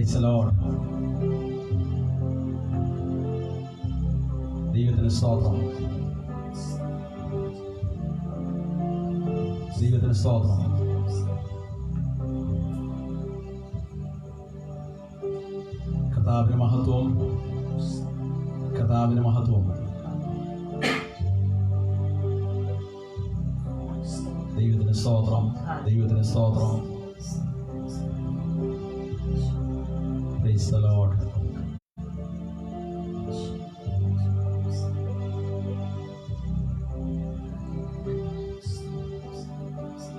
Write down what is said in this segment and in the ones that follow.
Praise the Lord. ദൈവത്തിന് സ്തോത്രം. ദൈവത്തിന് സ്തോത്രം. കർത്താവിന് മഹത്വം, കർത്താവിന് മഹത്വം. ദൈവത്തിന് സ്തോത്രം, ദൈവത്തിന് സ്തോത്രം. Praise the Lord.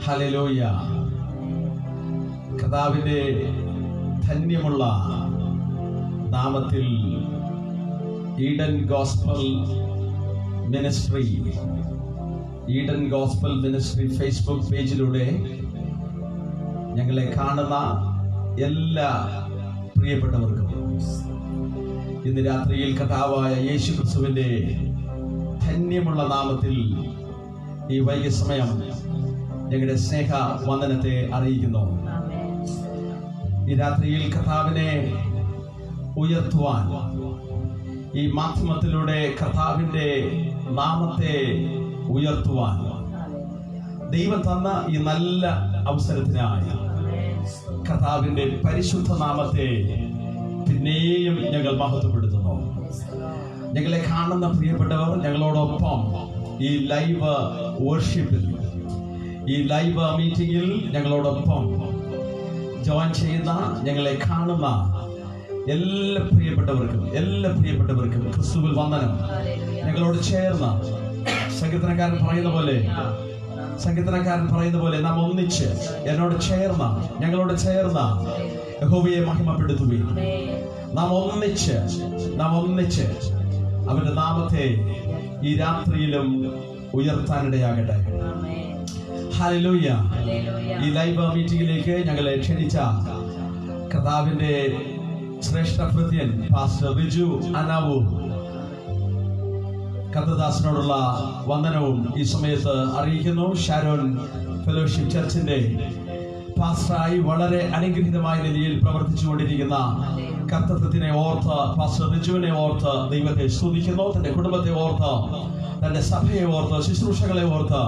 ഹല്ലേലൂയ. കർത്താവിന്റെ ധന്യമുള്ള നാമത്തിൽ ഈഡൻ ഗോസ്പൽ മിനിസ്ട്രി ഫേസ്ബുക്ക് പേജിലൂടെ ഞങ്ങളെ കാണുന്ന എല്ലാ പ്രിയപ്പെട്ടവർക്കും ഇന്ന് രാത്രിയിൽ കർത്താവായ യേശു ക്രിസ്തുവിന്റെ ധന്യമുള്ള നാമത്തിൽ ഈ വൈകിയ സമയം ഞങ്ങളുടെ സ്നേഹ വന്ദനത്തെ അറിയിക്കുന്നു. ഈ രാത്രിയിൽ കർത്താവിനെ ഉയർത്തുവാൻ, ഈ മാധ്യമത്തിലൂടെ കർത്താവിന്റെ നാമത്തെ ഉയർത്തുവാൻ ദൈവം തന്ന ഈ നല്ല അവസരത്തിനായി കർത്താവിന്റെ പരിശുദ്ധ നാമത്തെ പിന്നെയും ഞങ്ങൾ മഹത്വപ്പെടുത്തുന്നു. ഞങ്ങളെ കാണുന്ന പ്രിയപ്പെട്ടവർ ഞങ്ങളോടൊപ്പം ഈ ലൈവ് വർഷിപ്പിൽ, ഈ ലൈവ് മീറ്റിംഗിൽ ഞങ്ങളോടൊപ്പം ജോയിൻ ചെയ്യുന്ന, ഞങ്ങളെ കാണുന്ന എല്ലാ പ്രിയപ്പെട്ടവർക്കും ക്രിസ്തുവിൽ വന്ദനം. ഞങ്ങളോട് ചേർന്ന് സങ്കീർത്തനക്കാരൻ പറയുന്ന പോലെ നാം ഒന്നിച്ച് എന്നോട് ചേർന്ന്, ഞങ്ങളോട് ചേർന്ന് യഹോവയെ മഹിമപ്പെടുത്തുകയും നാം ഒന്നിച്ച് അവന്റെ നാമത്തെ ഈ രാത്രിയിലും ഉയർത്താനിടയാകട്ടെ. ഹല്ലേലൂയ. ഈ ലൈവ് മീറ്റിംഗിലേക്ക് ഞങ്ങളെ ക്ഷണിച്ച കർത്താവിന്റെ ശ്രേഷ്ഠ ഭൃത്യൻ പാസ്റ്റർ റിജു അനാവു കർത്തദാസനോടുള്ള വന്ദനവും ഈ സമയത്ത് അറിയിക്കുന്നു. ഷാരോൺ ഫെലോഷിപ്പ് ചർച്ചിന്റെ പാസ്റ്ററായി വളരെ അനുഗ്രഹീതമായ നിലയിൽ പ്രവർത്തിച്ചുകൊണ്ടിരിക്കുന്ന കർത്തൃത്വത്തിനെ ഓർത്ത്, പാസ്റ്റർ റിജുവിനെ ഓർത്ത് ദൈവത്തെ സ്തുതിക്കുന്നു. തന്റെ കുടുംബത്തെ ഓർത്ത്, തന്റെ സഭയെ ഓർത്ത്, ശുശ്രൂഷകളെ ഓർത്ത്,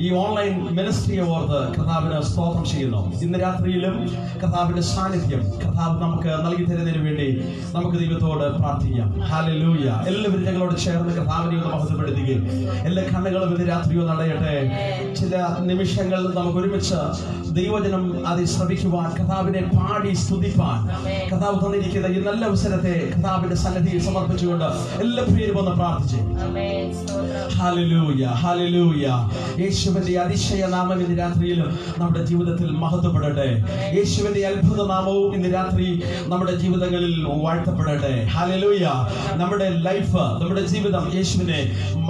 ഈ ഓൺലൈൻ മിനിസ്ട്രിയെ ഓർത്ത് കർത്താവിന് സ്തോത്രം ചെയ്യുന്നു. ഇന്ന് രാത്രിയിലും കർത്താവിന്റെ സാന്നിധ്യം കർത്താവ് നമുക്ക് നൽകി തരുന്നതിന് വേണ്ടി നമുക്ക് ദൈവത്തോട് പ്രാർത്ഥിക്കാം. ഹല്ലേലൂയ. എല്ലാവരും ഞങ്ങളോട് ചേർന്ന് കർത്താവിനെ ഒന്ന് മഹത്വപ്പെടുത്തുകയും എല്ലാ കണ്ണുകളും ഇന്ന് രാത്രിയോ നടയട്ടെ. ചില നിമിഷങ്ങൾ നമുക്ക് ഒരുമിച്ച് ദൈവജനം അത് ശ്രമിക്കുവാൻ, കർത്താവിനെ പാടി സ്തുതിപ്പാൻ കർത്താവ് തന്നിരിക്കുന്ന ഈ നല്ല അവസരത്തെ കർത്താവിന്റെ സന്നിധിയിൽ സമർപ്പിച്ചുകൊണ്ട് എല്ലാ പേരും ഒന്ന് പ്രാർത്ഥിച്ചു. Hallelujah, hallelujah. യേശുവിന്റെ അതിശയ നാമം ഇന്ന് രാത്രിയിലും നമ്മുടെ ജീവിതത്തിൽ മഹത്വപ്പെടട്ടെ. യേശുവിന്റെ അത്ഭുത നാമവും ഇന്ന് രാത്രി നമ്മുടെ ജീവിതങ്ങളിൽ വാഴ്ത്തപ്പെടട്ടെ. ഹല്ലേലൂയ. നമ്മുടെ ലൈഫ്, നമ്മുടെ ജീവിതം യേശുവിനെ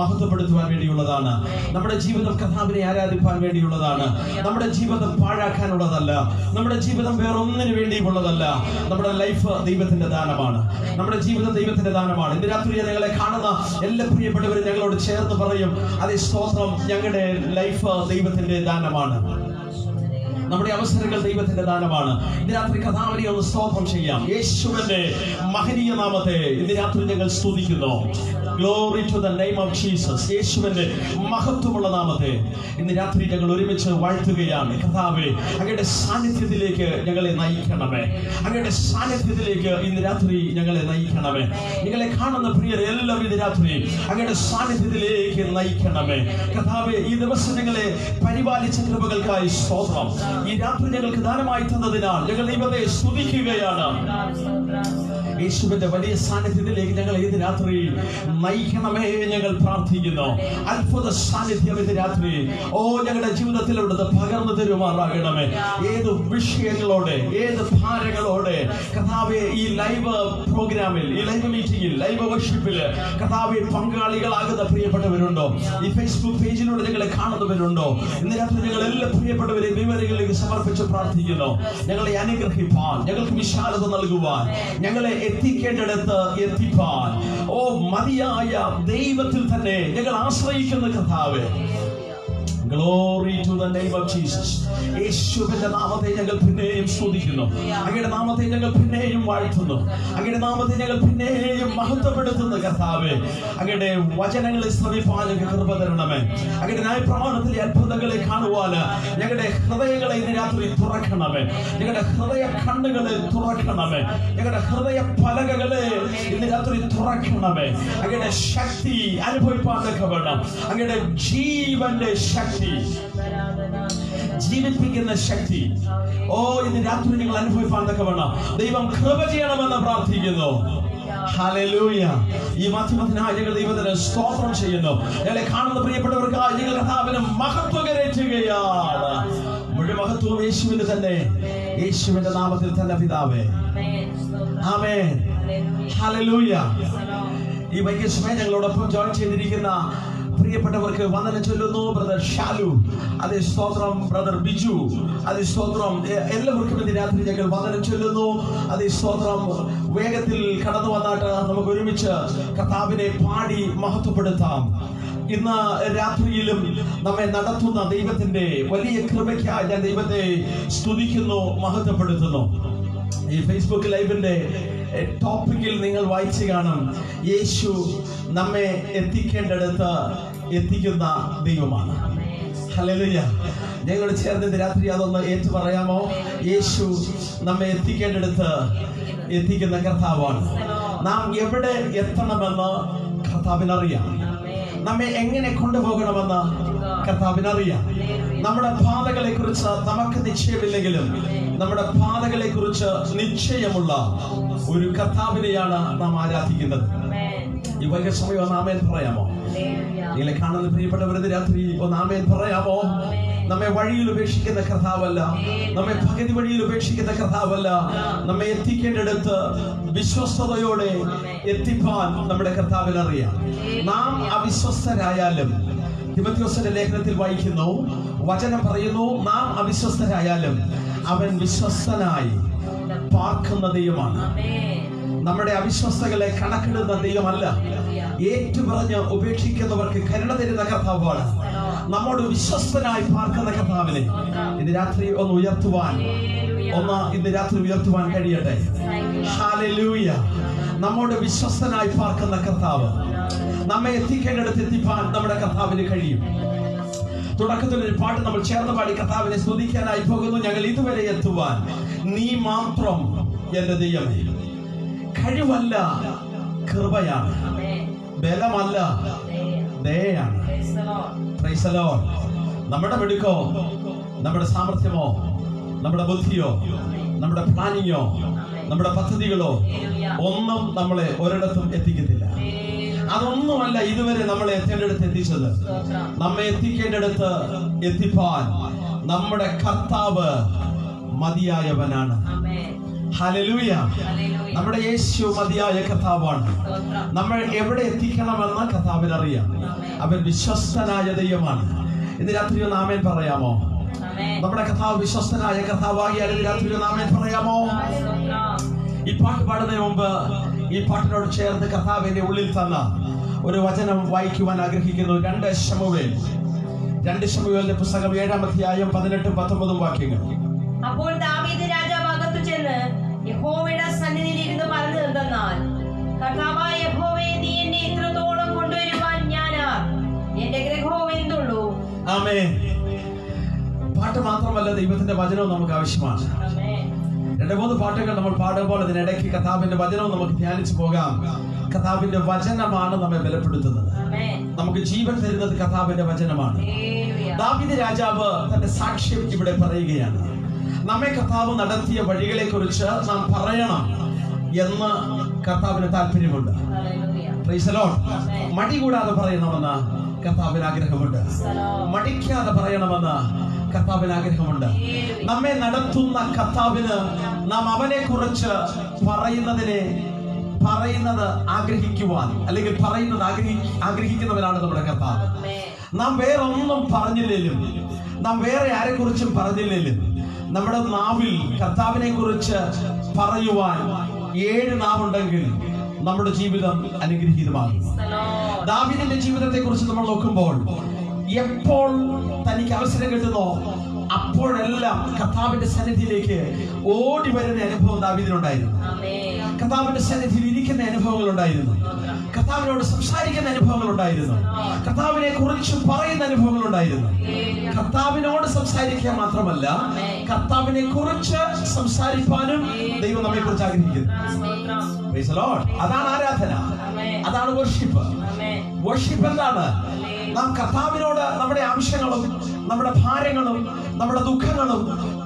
മഹത്വപ്പെടുത്തുവാൻ വേണ്ടിയുള്ളതാണ്. നമ്മുടെ ജീവിതം കർത്താവിനെ ആരാധിപ്പാൻ വേണ്ടിയുള്ളതാണ്. നമ്മുടെ ജീവിതം പാഴാക്കാനുള്ളതല്ല. നമ്മുടെ ജീവിതം വേറൊന്നിനു വേണ്ടിയുള്ളതല്ല. നമ്മുടെ ലൈഫ് ദൈവത്തിന്റെ ദാനമാണ്. നമ്മുടെ ജീവിതം ദൈവത്തിന്റെ ദാനമാണ്. ഇന്ന് രാത്രി ഞങ്ങളെ കാണുന്ന എല്ലാ പ്രിയപ്പെട്ടവരും ഞങ്ങളോട് ചേർന്ന് പറയും, അതേ സ്തോത്രം, ഞങ്ങളുടെ ലൈഫ് ദൈവത്തിന്റെ ദാനമാണ്. നമ്മുടെ അവസരങ്ങൾ ദൈവത്തിന്റെ ദാനമാണ്. ഇന്ന് രാത്രി കർത്താവിനെ ഒന്ന് സ്തോത്രം ചെയ്യാം. യേശുവിന്റെ മഹനീയ നാമത്തെ ഇന്ന് രാത്രി ഞങ്ങൾ സ്തുതിക്കുന്നു. Glory to the name of Jesus. യേശുവിന്റെ മഹത്വമുള്ള നാമത്തെ ഇന്ന് രാത്രി ഞങ്ങൾ ഒരുമിച്ച് വാഴ്ത്തുകയാണ്. കർത്താവേ, അങ്ങയുടെ സാന്നിധ്യത്തിലേക്ക് ഞങ്ങളെ നയിക്കണമേ. അങ്ങയുടെ സാന്നിധ്യത്തിലേക്ക് ഇന്ന് രാത്രി ഞങ്ങളെ നയിക്കണമേ. ഞങ്ങളെ കാണുന്ന പ്രിയരെ എല്ലാം ഇന്ന് രാത്രി അങ്ങയുടെ സാന്നിധ്യത്തിലേക്ക് നയിക്കണമേ. കർത്താവേ, ഈ ദിവസം ഞങ്ങളെ പരിപാലിച്ച കൃപകൾക്കായി സ്തോത്രം. ഈ രാത്രി ഞങ്ങൾക്ക് ദാനമായി തന്നതിനാൽ ഞങ്ങൾ ദൈവത്തെ സ്തുതിക്കുകയാണ്. യേശുവിന്റെ വലിയ സാന്നിധ്യത്തിലേക്ക് ഞങ്ങൾ ഇന്ന് രാത്രി നയിക്കണമേ ഞങ്ങൾ പ്രാർത്ഥിക്കുന്നു. അത്ഭുത സാന്നിധ്യം ഇന്ന് രാത്രി ഞങ്ങളുടെ ജീവിതത്തിൽ അവിടുന്ന് പകർന്നു തരുമാറാകണമേ. ഏത് വിഷയങ്ങളോടെ, ഏത് ഭാരങ്ങളോടെ കർത്താവേ ഈ ലൈവ് പ്രോഗ്രാമിൽ, ഈ ലൈവ് മീറ്റിംഗിൽ, ലൈവ് വർഷിപ്പിൽ കർത്താവേ പങ്കാളികളാകുന്ന പ്രിയപ്പെട്ടവരുണ്ടോ? ഈ ഫേസ്ബുക്ക് പേജിലൂടെ ഞങ്ങളെ കാണുന്നവരുണ്ടോ? ഇന്ന് രാത്രി ഞങ്ങൾ എല്ലാ പ്രിയപ്പെട്ടവരെയും വിവരങ്ങളിലേക്ക് സമർപ്പിച്ച് പ്രാർത്ഥിക്കുന്നു. ഞങ്ങളെ അനുഗ്രഹിപ്പാൻ, ഞങ്ങൾക്ക് വിശാലത നൽകുവാൻ, ഞങ്ങളെ എത്തിക്കേണ്ടിടത്ത് എത്തിപ്പാൻ മതിയായ ദൈവത്തിൽ തന്നെ ഞങ്ങൾ ആശ്രയിക്കുന്ന കർത്താവേ, Glory to the name of Jesus. യേശുവിന്റെ നാമത്തെ ഞങ്ങൾ പിന്നെയും സ്തുതിക്കുന്നു. അങ്ങയുടെ നാമത്തെ ഞങ്ങൾ പിന്നെയും വാഴ്ത്തുന്നു. അങ്ങയുടെ നാമത്തെ ഞങ്ങൾ പിന്നെയും മഹത്വപ്പെടുത്തുന്നു. കർത്താവേ, അങ്ങയുടെ വചനങ്ങളെ ശ്രവിപ്പാൻ ഞങ്ങൾക്ക് കൃപ തരണമേ. അങ്ങയുടെ ന്യായപ്രമാണത്തിലെ അത്ഭുതങ്ങളെ കാണുവാൻ ഞങ്ങളുടെ ഹൃദയങ്ങളെ ഇന്ന് രാത്രി തുറക്കണമേ. ഞങ്ങളുടെ ഹൃദയ കണ്ണുകളെ തുറക്കണമേ. ഞങ്ങളുടെ ഹൃദയ പലകകളെ ഇന്ന് രാത്രി തുറക്കണമേ. അങ്ങയുടെ ശക്തി അനുഭവിപ്പാനൊക്കെ വേണം. അങ്ങയുടെ ജീവന്റെ ശക്തി, ജീവിപ്പിക്കുന്ന ശക്തി ഇന്ന് രാത്രി നിങ്ങൾ അനുഭവിപ്പാനൊക്കെ വേണം. ദൈവം കൃപ ചെയ്യണമെന്ന് പ്രാർത്ഥിക്കുന്നു. ഹല്ലേലൂയ. ഈ മാധ്യമത്തിനായി ഞങ്ങൾ ദൈവത്തിന് സ്തോത്രം ചെയ്യുന്നു. ഞങ്ങളെ കാണുന്ന പ്രിയപ്പെട്ടവർക്കായി ഞങ്ങൾ കർത്താവിനെ മഹത്വം കരയറ്റുകയാണ്. മുഴുവൻ മഹത്വം യേശുവിന് തന്നെ, യേശുവിന്റെ നാമത്തിൽ തന്നെ പിതാവേ. ആമേൻ. ഹല്ലേലൂയ. ഈ വൈകിയ സമയം ഞങ്ങളോടൊപ്പം ജോയിൻ ചെയ്തിരിക്കുന്ന പ്രിയപ്പെട്ടവർക്ക് വന്ദനം ചൊല്ലുന്നു. ബ്രദർ ഷാലു, അതേ സ്തോത്രം. ബ്രദർ ബിജു, അതേ സ്തോത്രം. എല്ലാവർക്കും ഇന്ന് രാത്രി ഞങ്ങൾ വന്ദനം ചൊല്ലുന്നു. അതേ സ്തോത്രം. വേഗത്തിൽ കടന്നു വന്നിട്ട് നമുക്ക് ഒരുമിച്ച് കർത്താവിനെ പാടി മഹത്വപ്പെടുത്താം. ഇന്ന് രാത്രിയിലും നമ്മെ നടത്തുന്ന ദൈവത്തിന്റെ വലിയ കൃപയ്ക്കായി ഞാൻ ദൈവത്തെ സ്തുതിക്കുന്നു, മഹത്വപ്പെടുത്തുന്നു. ഈ ഫേസ്ബുക്ക് ലൈവിന്റെ ടോപ്പിക്കിൽ നിങ്ങൾ വായിച്ചു കാണും, യേശു നമ്മെ എത്തിക്കേണ്ടടുത്ത് എത്തിക്കുന്ന ദൈവമാണ്. ഹല്ലേലൂയ. ഞങ്ങൾ ചേർന്ന് രാത്രി അതൊന്ന് ഏറ്റു പറയാമോ? യേശു നമ്മെ എത്തിക്കേണ്ടടുത്ത് എത്തിക്കുന്ന കർത്താവാണ്. നാം എവിടെ എത്തണമെന്ന് കർത്താവിനറിയാം. നമ്മെ എങ്ങനെ കൊണ്ടുപോകണമെന്ന് കർത്താവിനറിയാം. നമ്മുടെ പാതകളെ കുറിച്ച് നമുക്ക് നിശ്ചയമില്ലെങ്കിലും നമ്മുടെ പാതകളെ കുറിച്ച് നിശ്ചയമുള്ള ഒരു കർത്താവിനെയാണ് നാം ആരാധിക്കുന്നത്. ഈ വൈകിയ സമയം ഒന്ന് ആമേൻ പറയാമോ? നിങ്ങളെ കാണുന്ന പ്രിയപ്പെട്ടവരുടെ രാത്രി ഒന്ന് ആമേൻ പറയാമോ? നമ്മെ വഴിയിൽ ഉപേക്ഷിക്കുന്ന കർത്താവല്ല, നമ്മെ പകുതി വഴിയിൽ ഉപേക്ഷിക്കുന്ന കർത്താവല്ല. നമ്മെ എത്തിക്കേണ്ടടുത്ത് വിശ്വസ്തയോടെ എത്തിപ്പാൻ നമ്മുടെ കർത്താവിനറിയാം. നാം അവിശ്വസ്തരായാലും, തിമോഥെയോസിന്റെ ലേഖനത്തിൽ വായിക്കുന്നു, വചനം പറയുന്നു, നാം അവിശ്വസ്തരായാലും അവൻ വിശ്വസ്തനായി പാർക്കുന്ന ദൈവമാണ്. നമ്മുടെ അവിശ്വസ്തകളെ കണക്കിടുന്ന ദൈവമല്ല, ഏറ്റുപറഞ്ഞ് ഉപേക്ഷിക്കുന്നവർക്ക് കരുണ തരുന്ന കർത്താവാണ്. നമ്മോട് വിശ്വസ്തനായി പാർക്കുന്ന കർത്താവിനെ ഇന്ന് രാത്രി ഒന്ന് ഉയർത്തുവാൻ കഴിയട്ടെ. ഹല്ലേലൂയ. നമ്മോട് വിശ്വസ്തനായി പാർക്കുന്ന കർത്താവ്, നമ്മെ എത്തിക്കേണ്ടടുത്ത് എത്തിപ്പാൻ നമ്മുടെ കർത്താവിന് കഴിയും. തുടക്കത്തിൽ ഒരു പാട്ട് നമ്മൾ ചേർന്ന് പാടി കർത്താവിനെ സ്തുതിക്കാനായി പോകുന്നു. ഞങ്ങൾ ഇതുവരെ എത്തുവാൻ നീ മാത്രം എന്റെ ദൈവമേ. കഴിവല്ല, കൃപയാണ്. ബലമല്ല, ദയയാണ്. Praise the Lord. നമ്മുടെ മിടുക്കോ, നമ്മുടെ സാമർഥ്യമോ, നമ്മുടെ ബുദ്ധിയോ, നമ്മുടെ പ്ലാനിങ്ങോ, നമ്മുടെ പദ്ധതികളോ ഒന്നും നമ്മളെ ഒരിടത്തും എത്തിക്കത്തില്ല. അതൊന്നുമല്ല ഇതുവരെ നമ്മളെ എത്തേണ്ടടുത്ത് എത്തിച്ചത്. നമ്മെ എത്തിക്കേണ്ടടുത്ത് എത്തിപ്പാൻ നമ്മുടെ കർത്താവ് മതിയായവനാണ്. ഹല്ലേലൂയ. നമ്മുടെ യേശു മതിയായ കർത്താവാണ്. നമ്മൾ എവിടെ എത്തിക്കണമെന്ന് കർത്താവിനറിയാം. അവൻ വിശ്വസ്തനായ ദൈവമാണ്. ഇന്ന് രാത്രി ഒന്ന് ആമേൻ പറയാമോ? നമ്മുടെ കർത്താവ് വിശ്വസ്തനായ കർത്താവാകിയാൽ ഇന്ന് രാത്രി ഒന്ന് ആമേൻ പറയാമോ? ഈ പാട്ട് പാടുന്നതിന് മുമ്പ് ഈ പാട്ടിനോട് ചേർന്ന് കർത്താവിന്റെ ഉള്ളിൽ തന്ന ഒരു വചനം വായിക്കുവാൻ ആഗ്രഹിക്കുന്നു. 2 ശമൂവേലിന്റെ പുസ്തകം 7-ാം അധ്യായം 18-19 വാക്യങ്ങൾ. അപ്പോൾ ദാവീദ് രാജാവ് അകത്തു ചെന്ന് യഹോവയുടെ സന്നിധിയിൽ ഇരുന്ന് പറഞ്ഞു എന്തെന്നാൽ, കർത്താവായ യഹോവേ, നീ എന്നെ ഇത്രത്തോളം കൊണ്ടുവരുവാൻ ഞാനാർ, എന്റെ ഗൃഹവും എന്തുള്ളൂ. ആമേൻ. പാട്ട് മാത്രമല്ല, ദൈവത്തിന്റെ വചനവും നമുക്ക് ആവശ്യമാണ്. 2-3 പാട്ടുകൾ നമ്മൾ പാടുമ്പോൾ അതിനിടയ്ക്ക് കർത്താവിന്റെ വചനവും നമുക്ക് ധ്യാനിച്ചു പോകാം. കർത്താവിന്റെ വചനമാണ് നമ്മെ ബലപ്പെടുത്തുന്നത്. നമുക്ക് ജീവൻ തരുന്നത് കർത്താവിന്റെ വചനമാണ്. ദാവീദ് രാജാവ് തന്റെ സാക്ഷ്യം ഇവിടെ പറയുകയാണ്. നമ്മെ കർത്താവ് നടത്തിയ വഴികളെ കുറിച്ച് നാം പറയണം എന്ന് കർത്താവിന് താല്പര്യമുണ്ട്. Price the Lord. മടി കൂടാതെ പറയണമെന്ന് കർത്താവിന് ആഗ്രഹമുണ്ട്. മടിക്കാതെ പറയണമെന്ന് കർത്താവിന് ആഗ്രഹമുണ്ട്. നമ്മെ നടത്തുന്ന കർത്താവിന് നാം അവനെ കുറിച്ച് പറയുന്നത് ആഗ്രഹിക്കുവാൻ, അല്ലെങ്കിൽ പറയുന്നത് ആഗ്രഹിക്കുന്നവരാണ് നമ്മുടെ കർത്താവ്. നാം വേറെ ഒന്നും പറഞ്ഞില്ലേലും, നാം വേറെ ആരെ കുറിച്ചും പറഞ്ഞില്ലേലും, നമ്മുടെ നാവിൽ കർത്താവിനെ കുറിച്ച് പറയുവാൻ 7 നാവുണ്ടെങ്കിൽ നമ്മുടെ ജീവിതം അനുഗ്രഹീതമാകും. ദാവീദിന്റെ ജീവിതത്തെ കുറിച്ച് നമ്മൾ നോക്കുമ്പോൾ എപ്പോൾ തനിക്ക് അവസരം കിട്ടുന്നോ അപ്പോഴെല്ലാം കർത്താവിന്റെ സന്നിധിയിലേക്ക് ഓടി വരുന്ന അനുഭവം ദാവീദിനുണ്ടായിരുന്നു. കർത്താവിന്റെ സന്നിധിയിൽ ഇരിക്കുന്ന അനുഭവങ്ങൾ ഉണ്ടായിരുന്നു. കർത്താവിനോട് സംസാരിക്കുന്ന അനുഭവങ്ങൾ ഉണ്ടായിരുന്നു. കർത്താവിനെ കുറിച്ച് പറയുന്ന അനുഭവങ്ങൾ ഉണ്ടായിരുന്നു. കർത്താവിനോട് സംസാരിക്കുക മാത്രമല്ല, കർത്താവിനെ കുറിച്ച് സംസാരിക്കാനും ദൈവം നമ്മെ കുറിച്ച് ആഗ്രഹിക്കുന്നു. Praise the Lord. അതാണ് ആരാധന, അതാണ് വർഷിപ്പ്. വർഷിപ്പ് എന്താണ്? നാം കർത്താവിനോട് നമ്മുടെ ആവശ്യങ്ങളും നമ്മുടെ ഭാരങ്ങളും നമ്മുടെ ദുഃഖങ്ങളും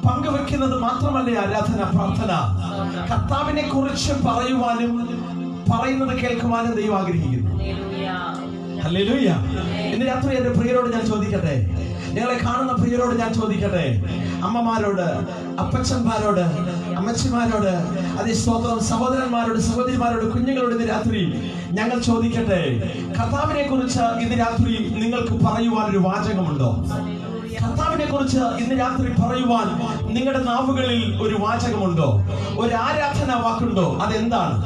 പങ്കുവെക്കുന്നത് മാത്രമല്ല ആരാധന, പ്രാർത്ഥന. കർത്താവിനെ കുറിച്ച് പറയുവാനും പറയുന്നത് കേൾക്കുവാനും ദൈവം ആഗ്രഹിക്കുന്നു. ഹല്ലേലൂയ. ഇന്ന് രാത്രി എന്റെ പ്രിയരോട് ഞാൻ ചോദിക്കട്ടെ, നിങ്ങളെ കാണുന്ന പ്രിയരോട് ഞാൻ ചോദിക്കട്ടെ, അമ്മമാരോട്, അപ്പച്ചന്മാരോട്, അമ്മച്ചിമാരോട്, അതേ സ്തോത്രം, സഹോദരന്മാരോട്, സഹോദരിമാരോട്, കുഞ്ഞുങ്ങളോട് ഇന്ന് രാത്രി ഞങ്ങൾ ചോദിക്കട്ടെ, കർത്താവിനെ കുറിച്ച് ഇന്ന് രാത്രി നിങ്ങൾക്ക് പറയുവാൻ ഒരു വാചകമുണ്ടോ? കർത്താവിനെ കുറിച്ച് ഇന്ന് രാത്രി പറയുവാൻ നിങ്ങളുടെ നാവുകളിൽ ഒരു വാചകമുണ്ടോ? ഒരു ആരാധന വാക്കുണ്ടോ? അതെന്താണ്?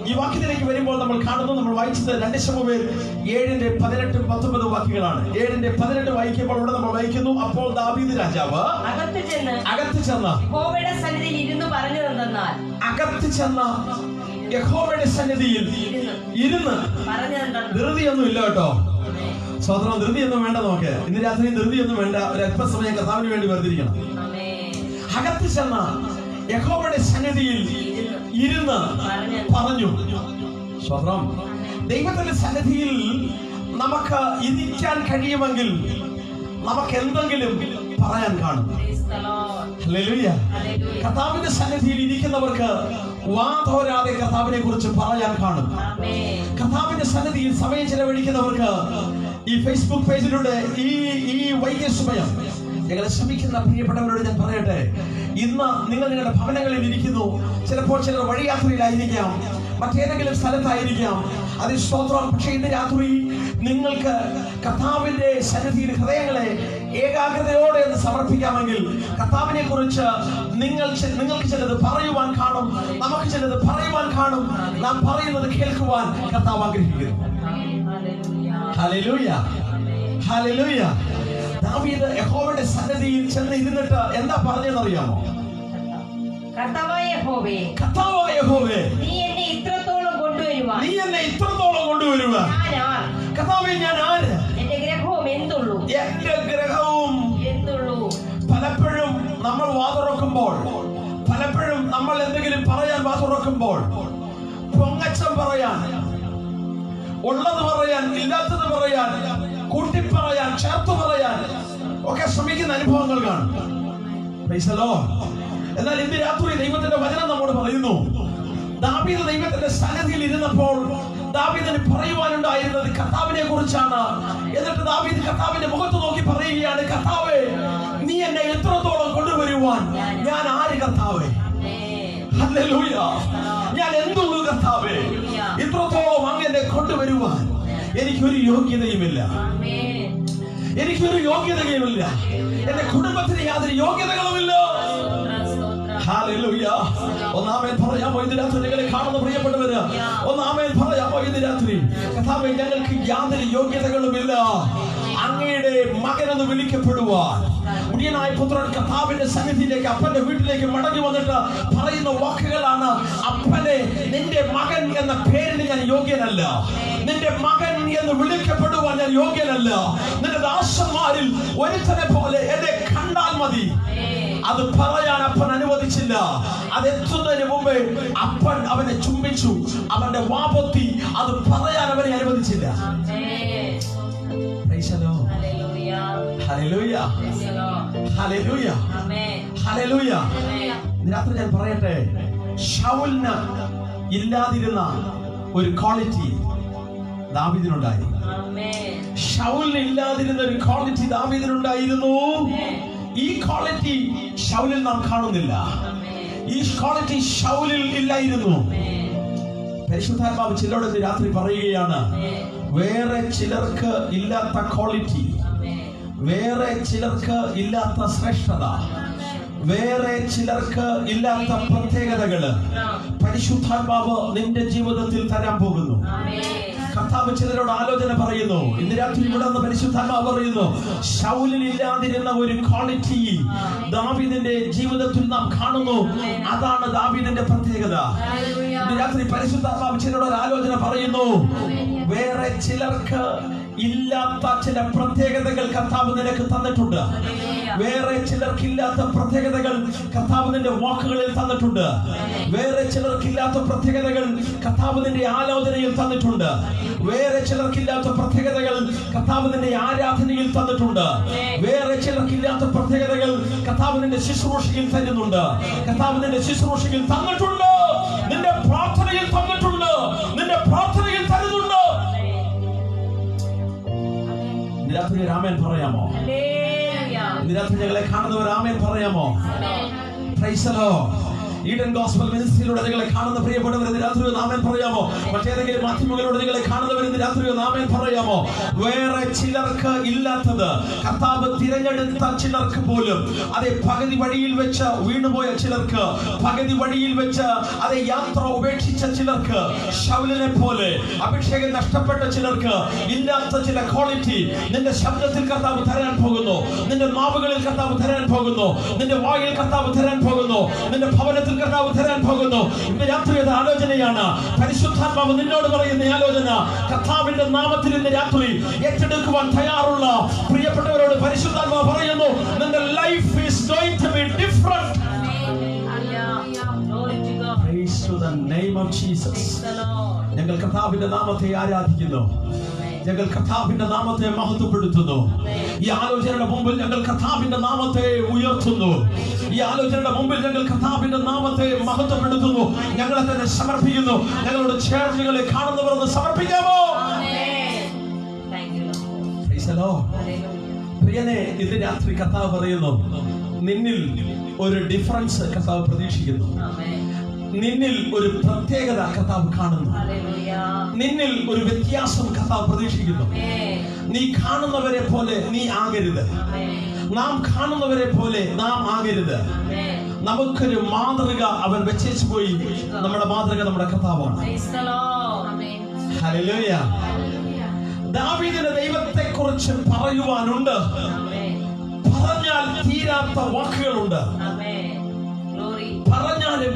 ഈ വാക്യത്തിലേക്ക് വരുമ്പോൾ നമ്മൾ കാണുന്നു, നമ്മൾ വായിച്ചത് 2 ശമൂവേൽ 7:18-19 വാക്യങ്ങളാണ്. 7:18 വായിക്കുമ്പോൾ ഇവിടെ നമ്മൾ വായിക്കുന്നു, അപ്പോൾ ദാവീദ് രാജാവ് അകത്ത് ചെന്ന് യഹോവയുടെ സന്നിധിയിൽ ഇരുന്ന് പറഞ്ഞതെന്തെന്നാൽ, അകത്ത് ചെന്ന് യഹോവയുടെ സന്നിധിയിൽ ഇരുന്ന് ധൃതിയൊന്നും ഇല്ല കേട്ടോ. സ്വതന്ത്രം ധൃതിയൊന്നും വേണ്ട. നോക്ക്, ഇന്ന് രാത്രി ധൃതിയൊന്നും വേണ്ട. ഒരു അല്പസമയം കർത്താവിന് വേണ്ടി വെറുതിരിക്കണം. അകത്ത് ചെന്ന യഹോവയുടെ സന്നിധിയിൽ ഇരുന്ന് പറഞ്ഞു. സ്വതന്ത്രം, ദൈവത്തിന്റെ സന്നിധിയിൽ നമുക്ക് ഇരിക്കാൻ കഴിയുമെങ്കിൽ നമുക്ക് എന്തെങ്കിലും പറയാൻ കാണും. ഹല്ലേലൂയ. കർത്താവിന്റെ സന്നിധിയിൽ ഇരിക്കുന്നവർക്ക് വാ തോരാതെ കർത്താവിനെ കുറിച്ച് പറയാൻ കാണും. കർത്താവിന്റെ സന്നിധിയിൽ സമയം ചെലവഴിക്കുന്നവർക്ക് ഈ ഫേസ്ബുക്ക് പേജിലൂടെ ഈ വൈകിയ സമയം ഞങ്ങളെ ശ്രമിക്കുന്ന പ്രിയപ്പെട്ടവരോട് ഞാൻ പറയട്ടെ, ഇന്ന് നിങ്ങൾ നിങ്ങളുടെ ഭവനങ്ങളിൽ ഇരിക്കുന്നു. ചിലപ്പോൾ ചിലർ വഴിയാത്രയിലായിരിക്കാം, മറ്റേതെങ്കിലും സ്ഥലത്തായിരിക്കാം. അതിൽ സ്തോത്രം. പക്ഷേ ഇന്ന് രാത്രി നിങ്ങൾക്ക് കർത്താവിന്റെ സന്നിധിയിൽ ഹൃദയങ്ങളെ ഏകാഗ്രതയോടെ എന്ന് സമർപ്പിക്കാമെങ്കിൽ കർത്താവിനെ കുറിച്ച് നിങ്ങൾക്ക് ചിലത് പറയുവാൻ കാണും, നമുക്ക് ചിലത് പറയുവാൻ കാണും. നാം പറയുന്നത് കേൾക്കുവാൻ കർത്താവ് ആഗ്രഹിക്കുന്നു. Hallelujah, hallelujah. ദാവീദ് യഹോവയുടെ സന്നിധിയിൽ ചെന്ന് ഇരുന്നിട്ട് എന്താ പറഞ്ഞതെന്നറിയാമോ? കർത്താവായ യഹോവേ, നീ എന്നെ ഇത്രത്തോളം കൊണ്ടുവരുവാൻ കർത്താവേ, ഞാൻ ആര്? എന്റെ ഗ്രഹവും എന്തുള്ളൂ. പലപ്പോഴും നമ്മൾ വാതുറക്കുമ്പോൾ, പലപ്പോഴും നമ്മൾ എന്തെങ്കിലും പറയാൻ വാതുറക്കുമ്പോൾ, പൊങ്ങച്ചം പറയാൻ, ഉള്ളത് പറയാൻ, ഇല്ലാത്തത് പറയാൻ, കൂട്ടിപ്പറയാൻ, ചേർത്ത് പറയാൻ ഒക്കെ ശ്രമിക്കുന്ന അനുഭവങ്ങൾ കാണും. എന്നാൽ ഇന്ന് രാത്രി ദൈവത്തിന്റെ വചനം നമ്മോട് പറയുന്നു, ദാവീദ് ദൈവത്തിന്റെ സന്നിധിയിൽ ഇരുന്നപ്പോൾ ദാവീദിന് പറയുവാനുണ്ടായിരുന്നത് കർത്താവിനെ കുറിച്ചാണ്. എന്നിട്ട് ദാവീദ് കർത്താവിന്റെ മുഖത്ത് നോക്കി പറയുകയാണ്, കർത്താവേ, നീ എന്നെ എത്രത്തോളം കൊണ്ടുവരുവാൻ ഞാൻ ആര് കർത്താവേ? ഹല്ലേലൂയ. ഞാൻ എന്തുള്ളൂ കർത്താവേ? ഇത്രത്തോളം അങ്ങ് എന്നെ കൊണ്ടുവരുവാൻ എനിക്കൊരു യോഗ്യതയുമില്ല. എന്റെ കുടുംബത്തിന് യാതൊരു യോഗ്യതകളുമില്ല. ഹല്ലേലൂയ. ഒന്നാമേൽ പറയാമോ ഇന്ന് രാത്രി? നിങ്ങളെ കാണുന്ന പ്രിയപ്പെട്ടവര്, ഒന്നാമേൽ പറയാമോ ഇന്ന് രാത്രി? കർത്താവേ, ഞങ്ങൾക്ക് യാതൊരു യോഗ്യതകളുമില്ല അങ്ങയുടെ മകനെന്ന് വിളിക്കപ്പെടുവാൻ. മുടിയനായ പുത്രൻ കർത്താവിന്റെ സന്നിധിയിലേക്ക്, അപ്പന്റെ വീട്ടിലേക്ക് മടങ്ങി വന്നിട്ട് പറയുന്ന വാക്കുകളാണ്, അപ്പനെ, നിന്റെ മകൻ എന്ന പേരിന് ഞാൻ യോഗ്യനല്ല. നിന്റെ മകൻ എന്ന് വിളിക്കപ്പെടുവാൻ ഞാൻ യോഗ്യനല്ല. നിന്റെ ദാസന്മാരിൽ ഒരുത്തനെ പോലെ എന്നെ കണ്ടാൽ മതി. അത് പറയാൻ അപ്പൻ അനുവദിച്ചില്ല. അതെത്തുന്നതിന് മുമ്പേ അപ്പൻ അവനെ ചുംബിച്ചു, അവന്റെ വാപൊത്തി. അത് പറയാൻ അവനെ അനുവദിച്ചില്ല. രാത്രി ഞാൻ പറയട്ടെ, ശൗലിന് ഇല്ലാതിരുന്ന ഒരു ക്വാളിറ്റി ദാവീദിനുണ്ടായി. ശൗലിന് ഇല്ലാതിരുന്ന ഒരു ക്വാളിറ്റി ദാവീദിനുണ്ടായിരുന്നു. ഈ ക്വാളിറ്റി ശൗലിൽ നാം കാണുന്നില്ല. ഈ ക്വാളിറ്റി ശൗലിൽ ഇല്ലായിരുന്നു. പരിശുദ്ധാത്മാവ് ചിലരോട് രാത്രി പറയുകയാണ്, വേറെ ചിലർക്ക് ഇല്ലാത്ത ക്വാളിറ്റി, വേറെ ചിലർക്ക് ഇല്ലാത്ത ശ്രേഷ്ഠത, വേറെ ചിലർക്ക് ഇല്ലാത്ത പ്രത്യേകതകള് പരിശുദ്ധാത്മാവ് നിന്റെ ജീവിതത്തിൽ തരാൻ പോകുന്നു. കർത്താവ് ചിലരോട് ആലോചന പറയുന്നു. ഇന്ന് രാത്രി ഇവിടെ നിന്ന് പരിശുദ്ധാത്മാവ് പറയുന്നു, ശൗലിൽ ഇല്ലാതിരുന്ന ഒരു ക്വാളിറ്റി ദാവീദിന്റെ ജീവിതത്തിൽ നാം കാണുന്നു. അതാണ് ദാവീദിന്റെ പ്രത്യേകത. ഇന്ന് രാത്രി പരിശുദ്ധാത്മാവ് ചിലരോട് ഒരു ആലോചന പറയുന്നു. വേറെ ചിലർക്ക് ഇല്ലാത്ത ചില പ്രത്യേകതകൾ കർത്താവ് നിനക്ക് തന്നിട്ടുണ്ട്. വേറെ ചിലർക്കില്ലാത്ത പ്രത്യേകതകൾ കർത്താവ് നിന്റെ വാക്കുകളിൽ തന്നിട്ടുണ്ട്. വേറെ ചിലർക്കില്ലാത്ത പ്രത്യേകതകൾ കർത്താവ് നിന്റെ ആലോചനയിൽ തന്നിട്ടുണ്ട്. വേറെ ചിലർക്കില്ലാത്ത പ്രത്യേകതകൾ കർത്താവ് നിന്റെ ആരാധനയിൽ തന്നിട്ടുണ്ട്. വേറെ ചിലർക്കില്ലാത്ത പ്രത്യേകതകൾ കർത്താവ് നിന്റെ ശുശ്രൂഷയിൽ തരുന്നുണ്ട്. കർത്താവ് നിന്റെ ശുശ്രൂഷയിൽ തന്നിട്ടുണ്ട്. നിന്റെ പ്രാർത്ഥനയിൽ തന്നിട്ടുണ്ട്. നിന്റെ പ്രാർത്ഥനയിൽ തരുന്നുണ്ട്. രാത്രി രാമൻ പറയാമോ? രാത്രി ഞങ്ങളെ കാണുന്നവർ ആമേൻ പറയാമോ? Praise the Lord. Eden gospel മിനിസ്ട്രിയിലൂടെ നിങ്ങളെ കാണുന്ന പ്രിയപ്പെട്ടവർ ഇന്ന് രാത്രി ആമേൻ പറയാമോ? മറ്റേതെങ്കിലും മാധ്യമങ്ങളിലൂടെ നിങ്ങളെ കാണുന്നവർ ഇന്ന് രാത്രി ആമേൻ പറയാമോ? വേറെ ചിലർക്ക് ഇല്ലാത്തത് കർത്താവ് തിരഞ്ഞെടുത്ത ചിലർക്ക് പോലും, അതെ, പകുതി വഴിയിൽ വെച്ച് വീണുപോയ ചിലർക്ക്, പകുതി വഴിയിൽ വെച്ച് അതെ യാത്ര ഉപേക്ഷിച്ച ചിലർക്ക്, ശൗലിനെ പോലെ അഭിഷേകം നഷ്ടപ്പെട്ട ചിലർക്ക് ഇല്ലാത്ത ചില ക്വാളിറ്റി നിന്റെ ശബ്ദത്തിൽ കർത്താവ് തരാൻ പോകുന്നു. നിന്റെ നാവുകളിൽ കർത്താവ് തരാൻ പോകുന്നു. നിന്റെ വായിൽ കർത്താവ് തരാൻ പോകുന്നു. നിന്റെ ഭവനത്തിൽ കർത്താവ് തരാൻ പോകുന്നു. ഇന്ന് രാത്രി അത് ആലോചനയാണ്. പരിശുദ്ധാത്മാവ് നിന്നോട് പറയുന്ന ആലോചന കർത്താവിന്റെ നാമത്തിൽ ഇന്ന് രാത്രി ഏറ്റെടുക്കുവാൻ തയ്യാറുള്ള പ്രിയപ്പെട്ടവരോട് പരിശുദ്ധാത്മാവ് പറയുന്നു, നിന്റെ life is going to be different. Praise to the name of Jesus. ഞങ്ങൾ കർത്താവിന്റെ നാമത്തെ ആരാധിക്കുന്നു. ഞങ്ങൾ കർത്താവിന്റെ നാമത്തെ മഹത്വപ്പെടുത്തുന്നു. ഈ ആലോചനയുടെ മുമ്പിൽ ഞങ്ങൾ കർത്താവിന്റെ നാമത്തെ ഉയർത്തുന്നു. ഈ ആലോചനയുടെ മുമ്പിൽ ഞങ്ങൾ കർത്താവിന്റെ നാമത്തെ മഹത്വപ്പെടുത്തുന്നു. ഞങ്ങളെ തന്നെ സമർപ്പിക്കുന്നു. ഞങ്ങളോട് ചേർന്നുകളെ കാണുന്നവരൊന്ന് സമർപ്പിക്കാമോ? പ്രിയനെ, ഇന്ന് രാത്രി കർത്താവ് പറയുന്നു, നിന്നിൽ ഒരു ഡിഫറൻസ് കർത്താവ് പ്രതീക്ഷിക്കുന്നു. നിന്നിൽ ഒരു പ്രത്യേകത കർത്താവ് കാണുന്നു. നിന്നിൽ ഒരു വ്യത്യാസം കർത്താവ് പ്രതീക്ഷിക്കുന്നു. നീ കാണുന്നവരെ പോലെ നീ ആകരുത്. നാം കാണുന്നവരെ പോലെ നാം ആകരുത്. നമുക്കൊരു മാതൃക അവൻ വെച്ചേച്ചു പോയി. നമ്മുടെ മാതൃക നമ്മുടെ കർത്താവാണ്. ഹല്ലേലൂയ. ദാവീദിന് ദൈവത്തെ കുറിച്ച് പറയുവാനുണ്ട്. പറഞ്ഞാൽ തീരാത്ത വാക്കുകളുണ്ട്.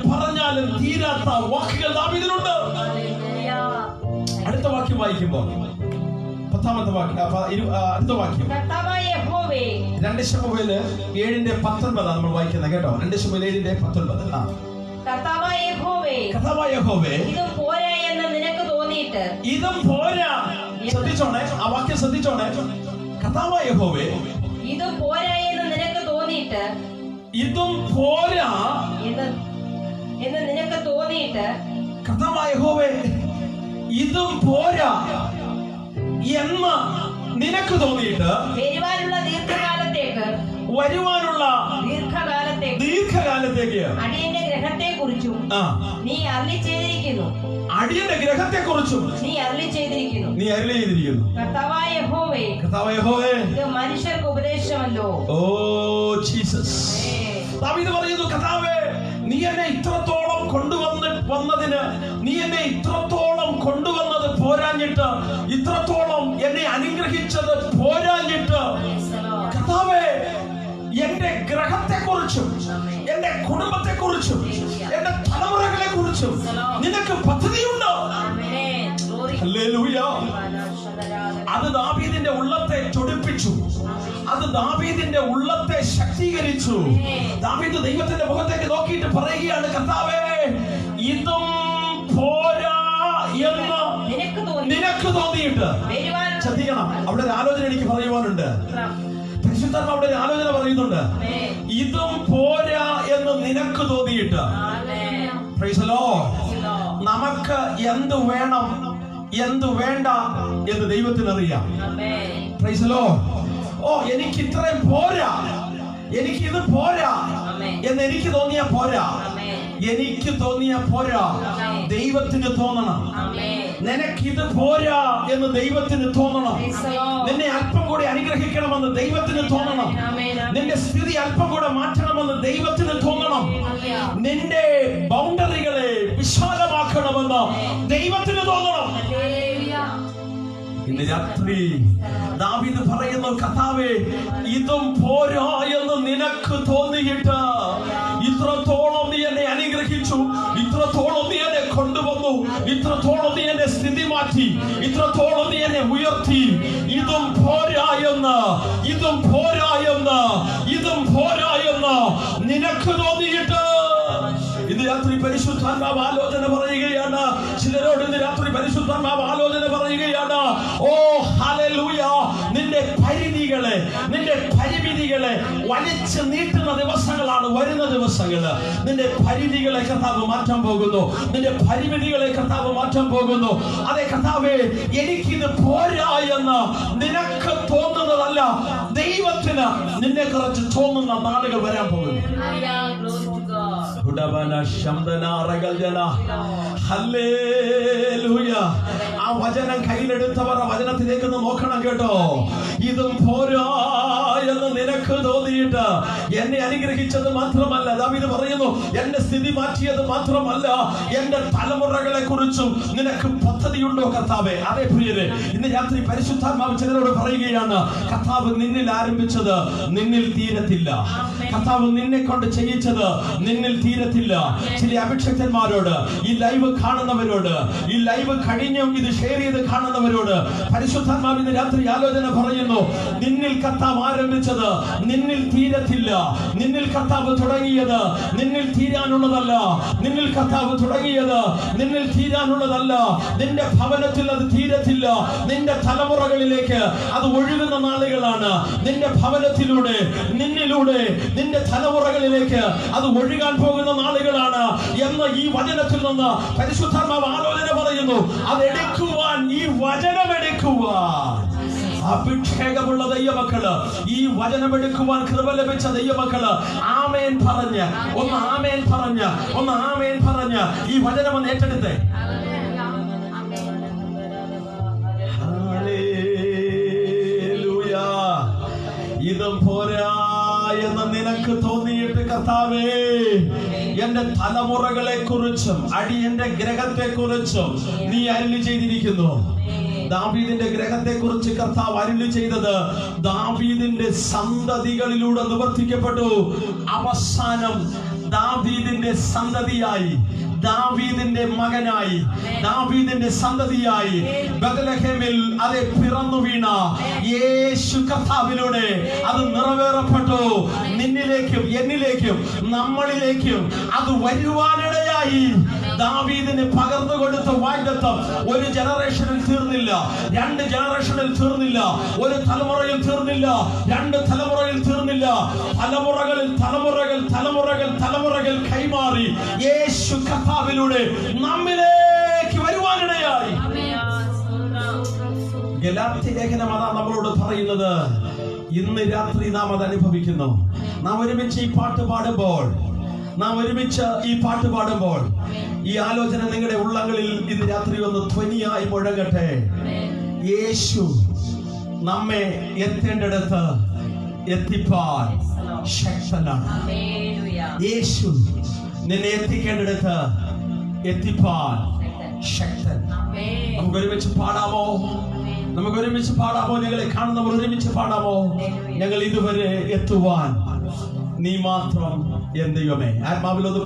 പറഞ്ഞാലും തീരാത്ത വാക്കുകൾ ദാവീദിനുണ്ട്. അടുത്ത വാക്യം വായിക്കുമ്പോൾ 10ാമത്തെ വാക്യം, അടുത്ത വാക്യം 2 ശമൂവേൽ 7:19 നമ്മൾ വായിക്കുന്നത് കേട്ടോ. 2 ശമൂവേൽ 7:19. കർത്താവായ യഹോവേ, ഇതും പോരാ എന്ന് നിനക്ക് തോന്നിയിട്ട്. ഇതും പോരാ. ശ്രദ്ധിച്ചോണേ, ആ വാക്യം ശ്രദ്ധിച്ചോണേ. കർത്താവായ യഹോവേ, ഇതും പോരാ എന്ന് നിനക്ക് തോന്നിയിട്ട്. ഇതും പോരാ എന്ന് നിനക്ക് തോന്നിയിട്ട്. കർത്താവായ യഹോവേ, ഇതും പോരാ എന്ന് നിനക്ക് തോന്നിയിട്ട് വരുവാനുള്ള ദീർഘകാലത്തേക്ക് അടിയന്റെ ഗ്രഹത്തെ കുറിച്ചും നീ അരുളി ചെയ്തിരിക്കുന്നു. അടിയന്റെ ഗ്രഹത്തെ കുറിച്ചും നീ അരുളി ചെയ്തിരിക്കുന്നു. കർത്താവായ യഹോവേ, ഇത് മനുഷ്യർക്ക് ഉപദേശമല്ലോ. Oh Jesus. ദാവീദ് പറയുന്നു, കർത്താവേ, നീ എന്നെ ഇത്രത്തോളം കൊണ്ടുവന്നതിന്, നീ എന്നെ ഇത്രത്തോളം കൊണ്ടുവന്നത് പോരാഞ്ഞിട്ട്, ഇത്രത്തോളം എന്നെ അനുഗ്രഹിച്ചത് പോരാഞ്ഞിട്ട്, കർത്താവേ, എന്റെ ഗ്രഹത്തെ കുറിച്ചും എന്റെ കുടുംബത്തെ കുറിച്ചും എന്റെ തലമുറകളെ കുറിച്ചും നിനക്ക് പദ്ധതിയുണ്ടോ? ഹല്ലേലൂയ. അത് ദാവീദിന്റെ ഉള്ളത്തെ ചൊടിപ്പിച്ചു. അത് ദാവീദിന്റെ ഉള്ളത്തെ ശക്തീകരിച്ചു. ദാവീദ് ദൈവത്തിന്റെ മുഖത്തേക്ക് നോക്കിയിട്ട് പറയുകയാണ്, കർത്താവേ, ഇതും പോരാ എന്ന് നിനക്ക് തോന്നിയിട്ട്. ശ്രദ്ധിക്കണം, അവിടെ ഒരു ആലോചന എനിക്ക് പറയുവാനുണ്ട്. പരിശുദ്ധാത്മാവ് അവിടെ ഒരു ആലോചന പറയുന്നുണ്ട്. ഇതും പോരാ എന്ന് നിനക്ക് തോന്നിയിട്ട്. Price the Lord. നമുക്ക് എന്ത് വേണം, എന്ത് വേണ്ട എന്ന് ദൈവത്തിന് അറിയാം. Price the Lord. ഓ, എനിക്ക് ഇത്രയും പോരാ, എനിക്ക് ഇത് പോരാ എന്ന് എനിക്ക് തോന്നിയാ പോരാ. എനിക്ക് തോന്നിയാ പോരാ, ദൈവത്തിന് തോന്നണം. നിനക്കിത് പോരാ എന്ന് ദൈവത്തിന് തോന്നണം. നിന്നെ അല്പം കൂടി അനുഗ്രഹിക്കണമെന്ന് ദൈവത്തിന് തോന്നണം. നിന്റെ സ്ഥിതി അല്പം കൂടെ മാറ്റണമെന്ന് ദൈവത്തിന് തോന്നണം. നിന്റെ ബൗണ്ടറികളെ വിശാലമാക്കണമെന്ന് ദൈവത്തിന് തോന്നണം. ഇന്ന് രാത്രി ദാവീദ് പറയുന്നു, കർത്താവേ, ഇതും പോരാ എന്ന് നിനക്ക് തോന്നിയിട്ട് ഇത്രത്തോളം നീ എന്നെ അനുഗ്രഹിച്ചു, ഇത്രത്തോളം നീ എന്നെ കൊണ്ടുവന്നു, ഇത്രത്തോളം നീ എന്നെ സ്ഥിതി മാറ്റി, ഇത്രത്തോളം നീ എന്നെ ഉയർത്തി, ഇതും പോരാ എന്ന് നിനക്ക് തോന്നിയിട്ട് ഇന്ന് രാത്രി പരിശുദ്ധാത്മാവ് ആലോചന പറയുകയാണ്. ചിലരോട് ഇന്ന് രാത്രി പരിശുദ്ധാത്മാവ് ആലോചന പറയുകയാണ്. ഓ ഹല്ലേലൂയ, നിന്റെ പരിമിതികളെ വലിച്ചു നീട്ടുന്ന ദിവസങ്ങളാണ് വരുന്ന ദിവസങ്ങള്. നിന്റെ പരിധികളെ കർത്താവ് മാറ്റാൻ പോകുന്നു, നിന്റെ പരിമിതികളെ കർത്താവ് മാറ്റാൻ പോകുന്നു. അതെ കർത്താവേ, എനിക്കിത് പോരാ എന്ന് നിനക്ക് തോന്നുന്നതല്ല, ദൈവത്തിന് നിന്നെ കുറിച്ച് തോന്നുന്ന നാളുകൾ വരാൻ പോകുന്നു. ആ വചനം കയ്യിലെടുത്തവർ ആ വചനത്തിലേക്ക് നോക്കണം കേട്ടോ. ഇതും പോരാ എന്ന് നിനക്ക് തോന്നിയിട്ട് എന്നെ അനുഗ്രഹിച്ചത് മാത്രമല്ല, ദാവീദ് പറയുന്നു, എന്റെ സ്ഥിതി മാറ്റിയത് മാത്രമല്ല, എന്റെ തലമുറകളെ കുറിച്ചും നിനക്ക് പദ്ധതിയുണ്ടോ കർത്താവേ? അതേ പ്രിയരെ, ഇന്ന് രാത്രി പരിശുദ്ധാത്മാവ് ചിലരോട് പറയുകയാണ്, കർത്താവ് നിന്നിൽ ആരംഭിച്ചത് നിന്നിൽ തീരത്തില്ല, കർത്താവ് നിന്നെ കൊണ്ട് ചെയ്യിച്ചത് നിന്നിൽ തീരത്തില്ല. ചില അഭിഷക്തന്മാരോട്, ഈ ലൈവ് കാണുന്നവരോട്, ഈ ലൈവ് കഴിഞ്ഞും ഇത് ഷെയർ ചെയ്ത് കാണുന്നവരോട് പരിശുദ്ധാത്മാവ് ഇന്ന് രാത്രി ആലോചന പറയുന്നു, നിന്നിൽ കർത്താവ് ആരംഭിച്ചത് നിന്നിൽ തീരത്തില്ല. നിന്നിൽ കർത്താവ് തുടങ്ങിയത് നിന്നിൽ തീരാനുള്ളതല്ല. നിന്നിൽ കർത്താവ് തുടങ്ങിയത് നിന്നിൽ തീരാനുള്ളതല്ല. നിന്റെ ഭവനത്തിൽ അത് തീരത്തില്ല. നിന്റെ തലമുറകളിലേക്ക് അത് ഒഴുകുന്ന നാളുകളാണ്. നിന്റെ ഭവനത്തിലൂടെ, നിന്നിലൂടെ, നിന്റെ തലമുറകളിലേക്ക് അത് ഒഴുകാൻ പോകുന്ന നാളുകളാണ് എന്ന് ഈ വചനത്തിൽ നിന്ന് പരിശുദ്ധാത്മാവ് ആലോചന പറയുന്നു. അതെടുക്കുവാൻ, ഈ വചനം എടുക്കുവാൻ അഭിഷേകമുള്ള ദൈവമക്കള്, ഈ വചനമെടുക്കുവാൻ കൃപ ലഭിച്ച ദൈവമക്കള് ആമേൻ പറഞ്ഞ് ഈ വചനം ഒന്ന് ഏറ്റെടുത്തേ. ഹല്ലേലൂയ. ഇതും പോരാ എന്ന് നിനക്ക് തോന്നിയിട്ട് കർത്താവേ, എന്റെ തലമുറകളെ കുറിച്ചും അടിയന്റെ ഗ്രഹത്തെ കുറിച്ചും നീ അരുളി ചെയ്തിരിക്കുന്നു. ദാവീദിന്റെ ഗ്രഹത്തെ കുറിച്ച് കർത്താവ് അരുളി ചെയ്തത് ദാവീദിന്റെ സന്തതികളിലൂടെ നിവർത്തിക്കപ്പെട്ടു. അവസാനം ദാവീദിന്റെ സന്തതിയായി, ദാവീദിന്റെ മകനായി, ദാവീദിന്റെ സന്തതിയായി ബത്ലഹേമിൽ അത് പിറന്നു വീണ യേശു കർത്താവിലൂടെ അത് നിറവേറപ്പെട്ടു. നിന്നിലേക്കും എന്നിലേക്കും നമ്മളിലേക്കും അത് വരുവാനിടയായി. ദാവീദിന് പകർന്നു കൊടുത്ത വാഗ്ദത്തം ഒരു ജനറേഷനിൽ തീർന്നില്ല, 2 ജനറേഷനിൽ തീർന്നില്ല, ഒരു തലമുറയിൽ തീർന്നില്ല, 2 തലമുറയിൽ തീർന്നില്ല. തലമുറകൾ കൈമാറി യേശു കർത്താവിലൂടെ നമ്മിലേക്ക് വരുവാനിടയായി. ഗലാത്യ ലേഖനം അതാ നമ്മളോട് പറയുന്നത്. ഇന്ന് രാത്രി നാം അത് അനുഭവിക്കുന്നു. നാം ഒരുമിച്ച് ഈ പാട്ട് പാടുമ്പോൾ ഈ ആലോചന നിങ്ങളുടെ ഉള്ളങ്ങളിൽ ഇന്ന് രാത്രി ഒന്ന് ധ്വനിയായി മുഴങ്ങട്ടെ. യേശു നമ്മെ എത്തേണ്ടിടത്ത് എത്തിപ്പാൻ ശക്തനാണ്. യേശു നിന്നെ എത്തിക്കേണ്ടിടത്ത് എത്തിപ്പാൻ ശക്തൻ. നമുക്ക് ഒരുമിച്ച് പാടാമോ? ഞങ്ങളെ കാണുന്നവർ ഒരുമിച്ച് പാടാമോ? ഞങ്ങൾ ഇതുവരെ എത്തുവാൻ നീ മാത്രം എൻ ദൈവമേ. ആത്മാവിലൊന്ന്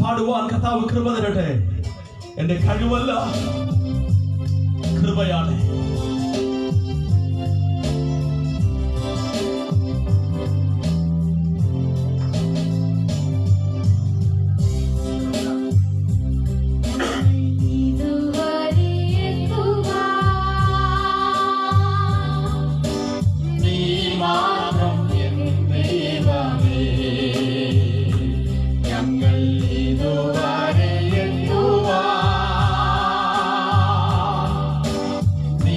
പാടുവാൻ കർത്താവ് കൃപ തരട്ടെ. എന്റെ കഴിവല്ല, കൃപയാണ്. നീ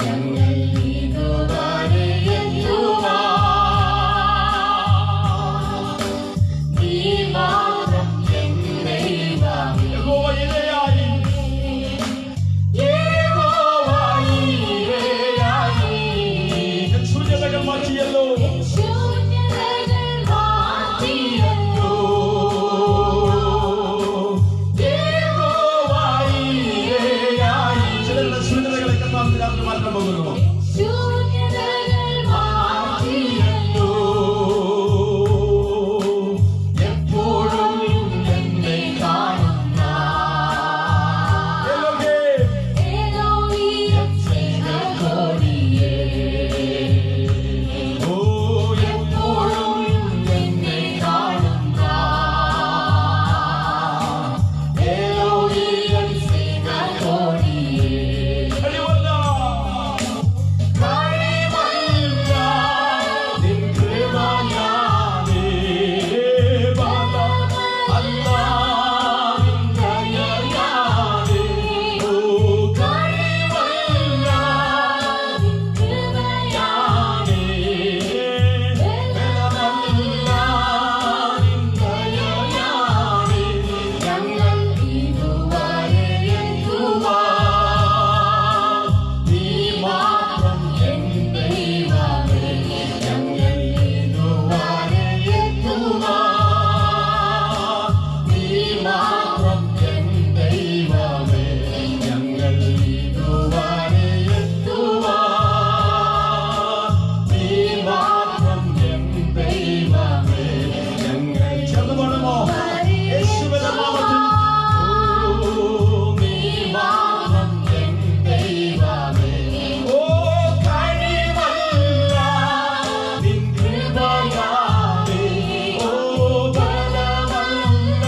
ഞങ്ങൾ ഇതുവരെ എത്തുവാൻ നീ മാത്രം എൻ ദൈവമേ. യഹോവ ഇരയായി, യഹോവ ഇരയായി. ശൂന്യതകൾ മാറ്റിയല്ലോ. ശൂന്യതകൾ മാറ്റിയല്ലോ. യഹോവ ഇരയായി. ചിലരുടെ ശൂന്യതകളെ കർത്താവ് രാത്രി മാറ്റാൻ പോകുന്നു. ശൂന്യതകൾ മാറ്റിയല്ലോ. എപ്പോഴും എന്നെ കാണുന്ന എലോഹേം, എലോഹിം സ്നേഹകോടിയേ. ഓ എപ്പോഴും എന്നെ കാണുന്ന എലോഹിം സ്നേഹകോടിയേ. കഴിവല്ല, കഴിവല്ല നിൻ കൃപ ഞാനേ. ബല അല്ല, നിൻ ദയ ഞാനേ. ഓ കഴിവല്ല നിൻ കൃപയാണേ. ബലമല്ല നിൻ ദയയാണേ. ഞങ്ങൾ ഇതുവരെ എത്തുവാൻ നീ മാത്രം എൻ ദൈവമേ. ഞങ്ങൾ ഇതുവരെ എത്തുവാൻ നീ മാത്രം എൻ ദൈവമേ. ഞങ്ങൾ ഇതുവരെ എത്തുവാൻ നീ മാത്രം എൻ ദൈവമേ. ഞങ്ങൾ ചേർന്ന് പാടുമോ? യേശുവിന്റെ നാമത്തിൽ. ഓ, നീ മാത്രം എൻ ദൈവമേ. ഓ കഴിവല്ല, നിൻ കൃപയാണേ. ഓ ബലമല്ല,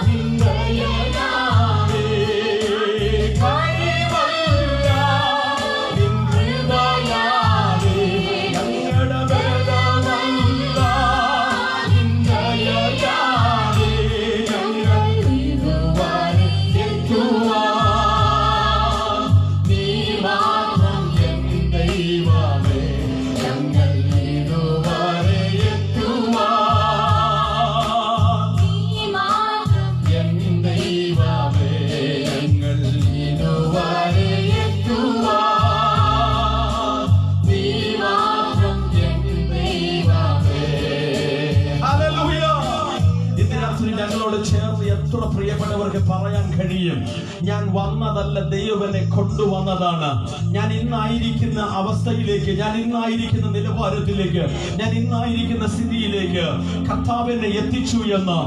നിൻ ദയയാണേ. കഴിവല്ല, നിൻ കൃപയാണേ. ഞങ്ങളുടെ ബലമല്ല, നിൻ ദയയാണേ. ഞങ്ങൾ ഇതുവരെ എത്തുവാൻ നീ മാത്രം എൻ ദൈവമേ. ഞങ്ങൾ ഇതുവരെ എത്തുവാൻ നീ മാത്രം എൻ ദൈവമേ. ഞങ്ങൾ ഇതുവരെ എത്തുവാൻ നീ മാത്രം എൻ ദൈവമേ. ഹല്ലേലൂയ. ഇന്ന് രാത്രി ഞങ്ങളോട് ചേർന്ന് എത്ര പ്രിയപ്പെട്ടവർക്ക് പറയാൻ കഴിയും, ഞാൻ വന്നതല്ല, ദൈവം എന്നെ കൊണ്ടുവന്നതാണ്. ഞാൻ ഇന്നായിരിക്കുന്ന അവസ്ഥയിലേക്ക്, ഞാൻ ഇന്നായിരിക്കുന്ന നിലവാരത്തിലേക്ക്, ഞാൻ ഇന്നായിരിക്കുന്ന സ്ഥിതിയിലേക്ക് കർത്താവ് എന്നെ എത്തിച്ചു എന്ന്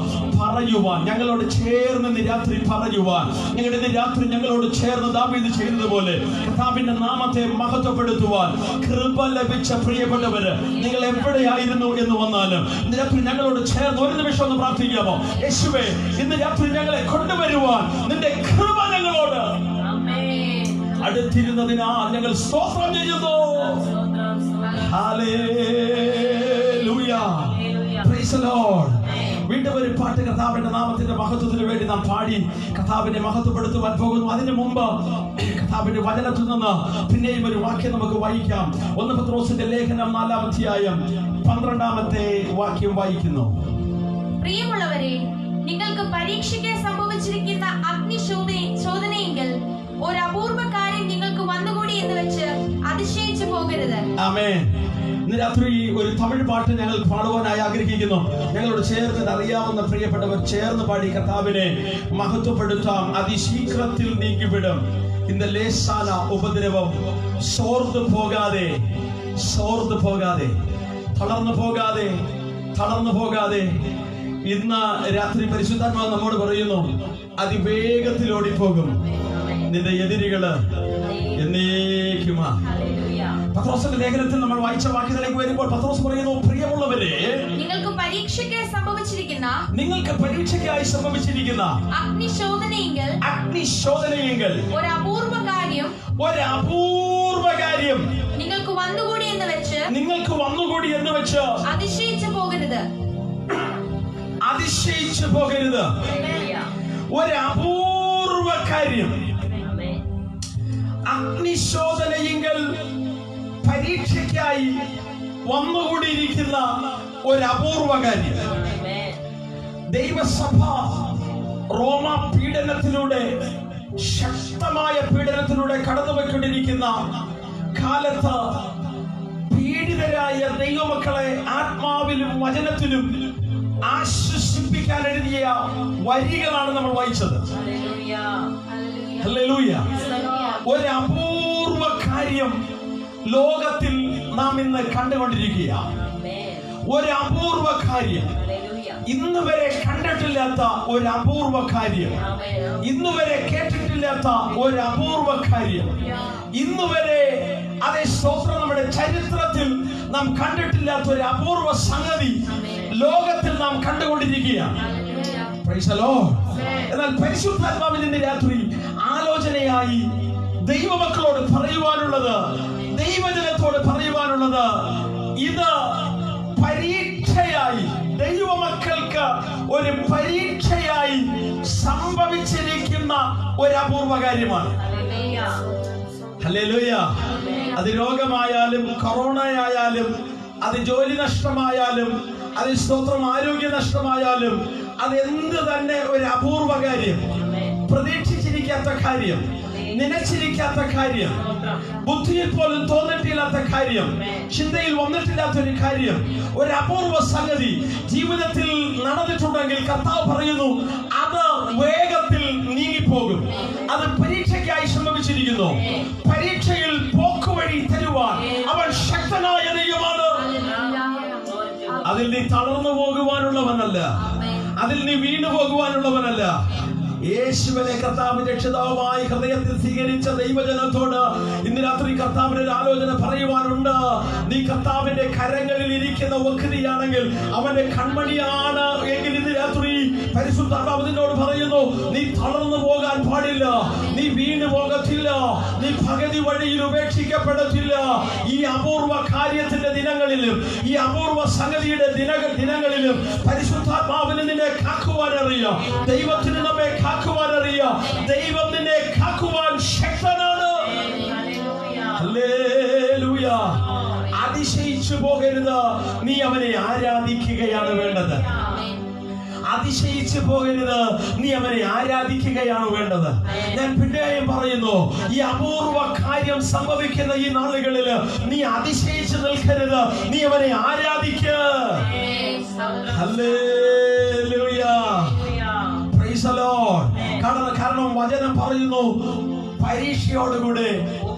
പറയുവാൻ, ഞങ്ങളോട് ചേർന്ന് ഇന്ന് രാത്രി പറയുവാൻ, ഞങ്ങളുടെ ഇന്ന് രാത്രി ഞങ്ങളോട് ചേർന്ന് ദാവീദ് ചെയ്തതുപോലെ കർത്താവിന്റെ നാമത്തെ മഹത്വപ്പെടുത്തുവാൻ കൃപ ലഭിച്ച പ്രിയപ്പെട്ടവര്, നിങ്ങൾ എവിടെയായിരുന്നു എന്ന് വന്നാലും ഇന്ന് രാത്രി ഞങ്ങളോട് ചേർന്ന് ഒരു നിമിഷം ഒന്ന് പ്രാർത്ഥിക്കാമോ? യേശുവേ, ഇന്ന് രാത്രി ഞങ്ങളെ കൊണ്ടുവരുവാൻ നിന്റെ കൃപ ഞങ്ങളോട് ആമേൻ. അടുത്തിരുന്നതിനാൽ ഞങ്ങൾ സ്തോത്രം ചെയ്യുന്നു. ഹല്ലേലൂയ. Praise the Lord. വീണ്ടും ഒരു പാട്ട് കർത്താവിന്റെ നാമത്തിന്റെ മഹത്വത്തിന് വേണ്ടി നാം പാടി കർത്താവിനെ മഹത്വപ്പെടുത്തുവാൻ പോകുന്നു. അതിനു മുമ്പ് കർത്താവിന്റെ വചനത്തിൽ നിന്ന് പിന്നെയും ഒരു വാക്യം നമുക്ക് വായിക്കാം. 1 പത്രോസിന്റെ ലേഖനം 4-ാം അധ്യായം 12-ാമത്തെ വാക്യം വായിക്കുന്നു. പ്രിയമുള്ളവരെ, നിങ്ങൾക്ക് പരീക്ഷയ്ക്ക് സംഭവിച്ചിരിക്കുന്ന അഗ്നിശോധനയെങ്കിൽ ഒരു അപൂർവ കാര്യം നിങ്ങൾക്ക് വന്നുകൂടി എന്ന് വെച്ച് അതിശയിച്ചു പോകരുത്. ആമേൻ. ഇന്ന് രാത്രി ഒരു തമിഴ് പാട്ട് ഞങ്ങൾ പാടുവാനായി ആഗ്രഹിക്കുന്നു. ഞങ്ങളോട് ചേർന്ന് അറിയാവുന്ന പ്രിയപ്പെട്ടവർ ചേർന്ന് പാടി കർത്താവിനെ മഹത്വപ്പെടുത്താം. അതിശീഘ്രത്തിൽ നീക്കിവിടും ഇന്ന് ലേശാന ഉപദ്രവം. സോർന്നു പോകാതെ, തളർന്നു പോകാതെ ഇന്ന് രാത്രി പരിശുദ്ധാത്മാവ് നമ്മോട് പറയുന്നു, അതിവേഗത്തിൽ ഓടിപ്പോകും നിന്റെ എതിരികള് എന്നേക്കുമാ. പത്രോസിന്റെ ലേഖനത്തിൽ നമ്മൾ വായിച്ച വാക്യത്തിലേക്ക് വരുമ്പോൾ പത്രോസ് പറയുന്നു, പ്രിയമുള്ളവരെ, നിങ്ങൾക്ക് പരീക്ഷയ്ക്കായി സംഭവിച്ചിരിക്കുന്ന അഗ്നിശോധനയെങ്കിൽ ഒരു അപൂർവ കാര്യം നിങ്ങൾക്ക് വന്നുകൂടി എന്ന് വെച്ച് അതിശയിച്ചു പോകരുത്. ഒരു അപൂർവ കാര്യം. അഗ്നിശോധനയെങ്കിൽ പരീക്ഷയ്ക്കായി വന്നുകൂടിയിരിക്കുന്ന ഒരു അപൂർവ കാര്യം. ദൈവസഭ റോമ പീഡനത്തിലൂടെ, ശക്തമായ പീഡനത്തിലൂടെ കടന്നുപോയിക്കൊണ്ടിരിക്കുന്ന കാലത്ത് പീഡിതരായ ദൈവമക്കളെ ആത്മാവിലും വചനത്തിലും ആശ്വസിപ്പിക്കാൻ എഴുതിയ വരികളാണ് നമ്മൾ വായിച്ചത്. ഹല്ലേലൂയ. ഒരു അപൂർവ കാര്യം ലോകത്തിൽ നാം ഇന്ന് കണ്ടുകൊണ്ടിരിക്കുകയാണ്. ഒരു അപൂർവ കാര്യം, ഇന്ന് വരെ കണ്ടിട്ടില്ലാത്ത ഒരു അപൂർവ കാര്യം, ഇന്ന് വരെ കേട്ടിട്ടില്ലാത്ത ഒരു അപൂർവ കാര്യം, ഇന്ന് വരെ അതേ സ്തോത്രം നമ്മുടെ ചരിത്രത്തിൽ നാം കണ്ടിട്ടില്ലാത്ത ഒരു അപൂർവ സംഗതി ലോകത്തിൽ നാം കണ്ടുകൊണ്ടിരിക്കുകയാണ്. Price the Lord. എന്നാൽ പരിശുദ്ധാത്മാവിൽ ഇന്ന് രാത്രി ആലോചനയായി ദൈവമക്കളോട് പറയുവാനുള്ളത്, ദൈവജനത്തോട് പറയുവാനുള്ളത്, ഇത് പരീക്ഷയായി, ദൈവമക്കൾക്ക് ഒരു പരീക്ഷയായി സംഭവിച്ചിരിക്കുന്ന ഒരു അപൂർവ കാര്യമാണ്. ഹല്ലേലൂയ. അത് രോഗമായാലും, കൊറോണയായാലും, അത് ജോലി നഷ്ടമായാലും, അത് സ്തോത്രം ആരോഗ്യ നഷ്ടമായാലും, അത് എന്ത് തന്നെ ഒരു അപൂർവ കാര്യം, പ്രതീക്ഷിച്ചിരിക്കാത്ത കാര്യം, നനച്ചിരിക്കാത്ത കാര്യം, ബുദ്ധിയിൽ പോലും തോന്നിട്ടില്ലാത്ത കാര്യം, ചിന്തയിൽ വന്നിട്ടില്ലാത്ത ഒരു കാര്യം, ഒരു അപൂർവ സംഗതി ജീവിതത്തിൽ നടന്നിട്ടുണ്ടെങ്കിൽ കർത്താവ് പറയുന്നു അത് വേഗത്തിൽ നീങ്ങിപ്പോകും. അത് പരീക്ഷയ്ക്കായി ശ്രമിച്ചിരിക്കുന്നു. പരീക്ഷയിൽ പോക്കുവഴി തരുവാൻ അവൻ ശക്തനായ ദൈവമാണ്. അതിൽ നീ തളർന്നു പോകുവാനുള്ളവനല്ല, അതിൽ നീ വീണു പോകുവാനുള്ളവനല്ല. യേശുവിനെ കർത്താവ് രക്ഷിതാവുമായി ഹൃദയത്തിൽ സ്വീകരിച്ച ദൈവജനത്തോട് ഇന്ന് രാത്രി കർത്താവിന്റെ ഒരു ആലോചന പറയുവാനുണ്ട്. നീ കർത്താവിന്റെ കരങ്ങളിൽ ഇരിക്കുന്ന വ്യക്തിയാണെങ്കിൽ, അവന്റെ കൺമണിയാണ് എങ്കിൽ ഇന്ന് രാത്രി പരിശുദ്ധാത്മാവ് നിന്നോട് പറയുന്നു, നീ തളർന്നു പോകാൻ പാടില്ല, നീ വീണു പോകത്തില്ല, നീ പകുതി വഴിയിൽ ഉപേക്ഷിക്കപ്പെടത്തില്ല. ഈ അപൂർവ കാര്യത്തിന്റെ ദിനങ്ങളിലും, ഈ അപൂർവ സംഗതിയുടെ ദിനങ്ങളിലും പരിശുദ്ധാത്മാവിന് നിന്നെ കാക്കുവാൻ അറിയാം. ദൈവത്തിന് നമ്മെ കാക്കുവാൻ അറിയാം. ദൈവം നിന്നെ കാക്കുവാൻ ശക്തനാണ്. ഹല്ലേലൂയ. അതിശയിച്ചു പോകരുത്, നീ അവനെ ആരാധിക്കുകയാണ് വേണ്ടത്. അതിശയിച്ചു പോകരുത്, നീ അവനെ ആരാധിക്കുകയാണ് വേണ്ടത്. ഞാൻ പിന്നെയും പറയുന്നു, ഈ അപൂർവ കാര്യം സംഭവിക്കുന്ന ഈ നാളുകളിൽ നീ അതിശയിച്ചു നിൽക്കരുത്, നീ അവനെ ആരാധിക്കുക. ഹല്ലേലൂയ. Price the Lord. കാരണം വചനം പറയുന്നു പരീക്ഷയോടുകൂടെ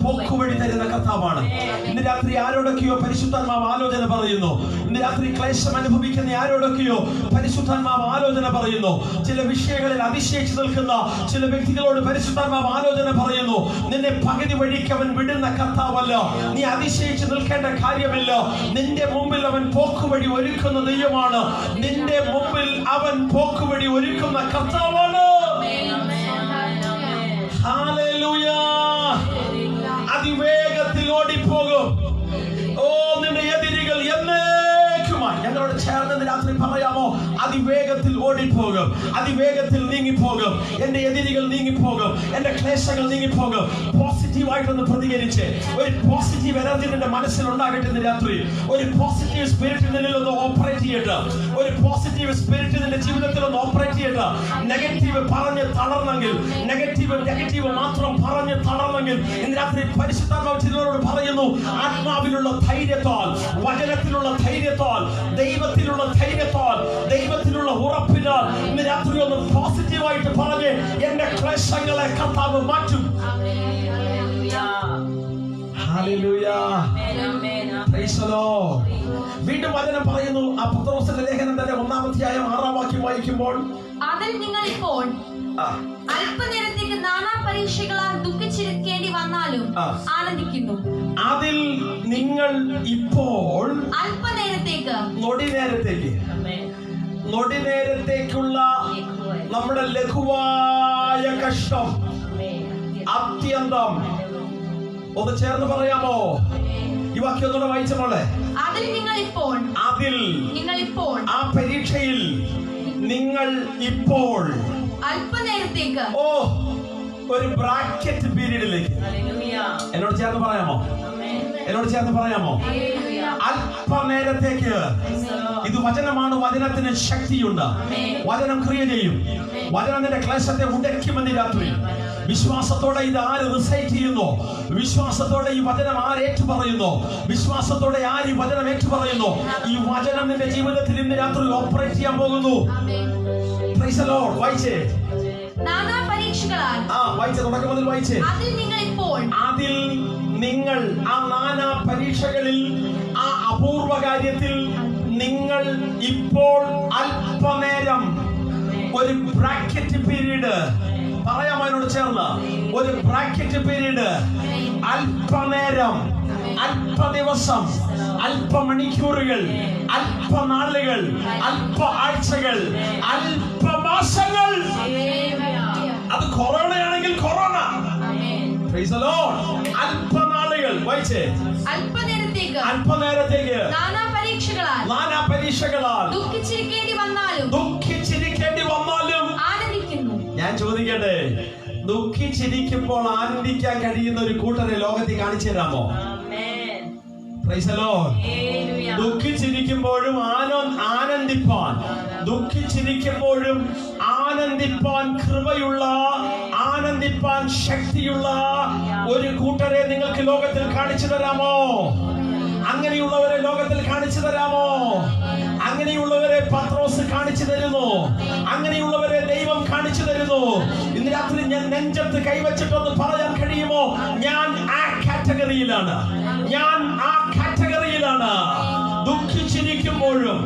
പോക്കുവഴി തരുന്ന കർത്താവാണ്. ഇന്ന് രാത്രി ആരോടൊക്കെയോ പരിശുദ്ധാത്മാവ് ആലോചന പറയുന്നു. ഇന്ന് രാത്രി ക്ലേശം അനുഭവിക്കുന്ന ആരോടൊക്കെയോ പരിശുദ്ധാത്മാവ് ആലോചന പറയുന്നു. ചില വിഷയങ്ങളിൽ അതിശയിച്ചു നിൽക്കുന്ന ചില വ്യക്തികളോട് പരിശുദ്ധാത്മാവ് ആലോചന പറയുന്നു. നിന്നെ പകുതി വഴിക്ക് അവൻ വിടുന്ന കർത്താവല്ല. നീ അതിശയിച്ചു നിൽക്കേണ്ട കാര്യമില്ല. നിന്റെ മുമ്പിൽ അവൻ പോക്കുവഴി ഒരുക്കുന്ന ദൈവമാണ്. നിന്റെ മുമ്പിൽ അവൻ പോക്കുവഴി ഒരുക്കുന്ന കർത്താവാണ്. ഹല്ലേലൂയ. അതിവേഗത്തിൽ ഓടിപ്പോകും. ഓ, നിന്റെ എതിരികൾ എന്നേക്കുമായി ഞങ്ങളോട് ചേർന്ന് രാത്രി പറയാമോ? അതിവേഗത്തിൽ ഓടിപ്പോകും, അതിവേഗത്തിൽ നീങ്ങിപ്പോകും. എന്റെ എതിരികൾ നീങ്ങിപ്പോകും, എന്റെ ക്ലേശങ്ങൾ നീങ്ങിപ്പോകും. പോസിറ്റീവായിട്ടൊന്ന് പ്രതികരിച്ച് ഒരു പോസിറ്റീവ് എനർജി നിന്റെ മനസ്സിൽ ഉണ്ടാകട്ടെ. ഇന്ന് രാത്രി ഒരു പോസിറ്റീവ് സ്പിരിറ്റ് നിന്നിൽ ഒന്ന് ഓപ്പറേറ്റ് ചെയ്യട്ടെ. ഒരു പോസിറ്റീവ് സ്പിരിറ്റ് നിന്റെ ജീവിതത്തിൽ ഒന്ന് ഓപ്പറേറ്റ് ചെയ്യട്ടെ. നെഗറ്റീവ് പറഞ്ഞ് തളർന്നെങ്കിൽ, നെഗറ്റീവ് മാത്രം പറഞ്ഞ് തളർന്നെങ്കിൽ ഇന്ന് രാത്രി പരിശുദ്ധാത്മാവ് ചിലരോട് പറയുന്നു, ആത്മാവിലുള്ള ധൈര്യത്താൽ, വചനത്തിലുള്ള ധൈര്യത്താൽ, ദൈവത്തിലുള്ള ധൈര്യത്താൽ, ദൈവത്തിലുള്ള ഉറപ്പിനാൽ ഇന്ന് രാത്രി ഒന്ന് പോസിറ്റീവായിട്ട് പറഞ്ഞ് എന്റെ ക്ലേശങ്ങളെ കർത്താവ് മാറ്റും. ഹല്ലേലൂയ. Price the Lord. വീണ്ടും വചനം പറയുന്നു, ആ പത്രോസിന്റെ ലേഖനം തന്നെ 1-ാം അധ്യായം 6-ാം വാക്യം വായിക്കുമ്പോൾ, അതിൽ നിങ്ങൾ ഇപ്പോൾ അല്പനേരത്തേക്ക് നാനാ പരീക്ഷകളാൽ ദുഃഖിച്ചിരിക്കേണ്ടി വന്നാലും ആനന്ദിക്കുന്നു. അതിൽ നിങ്ങൾ ഇപ്പോൾ അല്പനേരത്തേക്ക്, നൊടിനേരത്തേക്കുള്ള നമ്മുടെ ലഘുവായ കഷ്ടം അത്യന്തം. ഒന്ന് ചേർന്ന് പറയാമോ? ഈ വാക്യം ഒന്നുകൂടെ വായിച്ച പോലെ, അതിൽ ആ പരീക്ഷയിൽ നിങ്ങൾ ഇപ്പോൾ അല്പനേരത്തേക്ക്, ഓ, ഒരു ബ്രാക്കറ്റ് പീരീഡിലേക്ക്, എന്നോട് ചേർന്ന് പറയാമോ? എന്നോട് ചേർന്ന് പറയാമോ? അല്പനേരത്തേക്ക് ഇത് വചനമാണ്. വചനത്തിന് ശക്തിയുണ്ട്. വചനം ക്രിയ ചെയ്യും. വചനം നിന്റെ ക്ലേശത്തെ ഉടയ്ക്കുമെന്ന് രാത്രി വിശ്വാസത്തോടെ ഇത് ആര് റിസൈറ്റ് ചെയ്യുന്നു, വിശ്വാസത്തോടെ ഈ വചനം ആര് ഏറ്റുപറയുന്നു, വിശ്വാസത്തോടെ ആര് ഈ വചനം ഏറ്റുപറയുന്നു, ഈ വചനം നിന്റെ ജീവിതത്തിൽ ഇന്ന് രാത്രി ഓപ്പറേറ്റ് ചെയ്യാൻ പോകുന്നു. Price the Lord. വായിച്ചേ. നാനാ പരീക്ഷകളാൽ വായിച്ച തുടക്കം മുതൽ വായിച്ചേ. അതിൽ നിങ്ങൾ ആ നാനാ പരീക്ഷകളിൽ, ആ അപൂർവ കാര്യത്തിൽ നിങ്ങൾ ഇപ്പോൾ അല്പനേരം, ഒരു ബ്രാക്കറ്റ് പീരീഡ് പറയാമോ? എന്നോട് ചേർന്ന് ഒരു ബ്രാക്കറ്റ് പീരീഡ്. അല്പനേരം, അല്പ ദിവസം, അല്പ മണിക്കൂറുകൾ, അല്പ നാളുകൾ, അല്പ ആഴ്ചകൾ, അല്പ മാസങ്ങൾ. അത് കൊറോണയാണെങ്കിൽ കൊറോണ. Praise the Lord. അല്പനാളുകൾ. വായിച്ചേ. അല്പനേരത്തേക്ക് നാനാ പരീക്ഷകളാൽ ദുഃഖിച്ചിരിക്കേണ്ടി വന്നാലും ആനന്ദിക്കുന്നു. ഞാൻ ചോദിക്കട്ടെ, ദുഃഖിച്ചിരിക്കുമ്പോൾ ആനന്ദിക്കാൻ കഴിയുന്ന ഒരു കൂട്ടരെ ലോകത്തിൽ കാണിച്ചു തരാമോ? Praise the Lord. ദുഃഖിച്ചിരിക്കുമ്പോഴും ആനന്ദിപ്പാൻ, ദുഃഖിച്ചിരിക്കുമ്പോഴും ആനന്ദിപ്പാൻ കൃപയുള്ള, ആനന്ദിപ്പാൻ ശക്തിയുള്ള ഒരു കൂട്ടരെ നിങ്ങൾക്ക് ലോകത്തിൽ കാണിച്ചു തരാമോ? അങ്ങനെയുള്ളവരെ ലോകത്തിൽ കാണിച്ചു തരാമോ? അങ്ങനെയുള്ളവരെ പത്രോസ് കാണിച്ചു തരുന്നു. അങ്ങനെയുള്ളവരെ ദൈവം കാണിച്ചു തരുന്നു. ഇന്ന് രാത്രി ഞാൻ നെഞ്ചത്ത് കൈവച്ചിട്ടൊന്ന് പറയാൻ കഴിയുമോ? ഞാൻ ആ കാറ്റഗറിയിലാണ്. ഞാൻ ആ കാറ്റഗറിയിലാണ്. ദുഃഖിച്ചിരിക്കുമ്പോഴും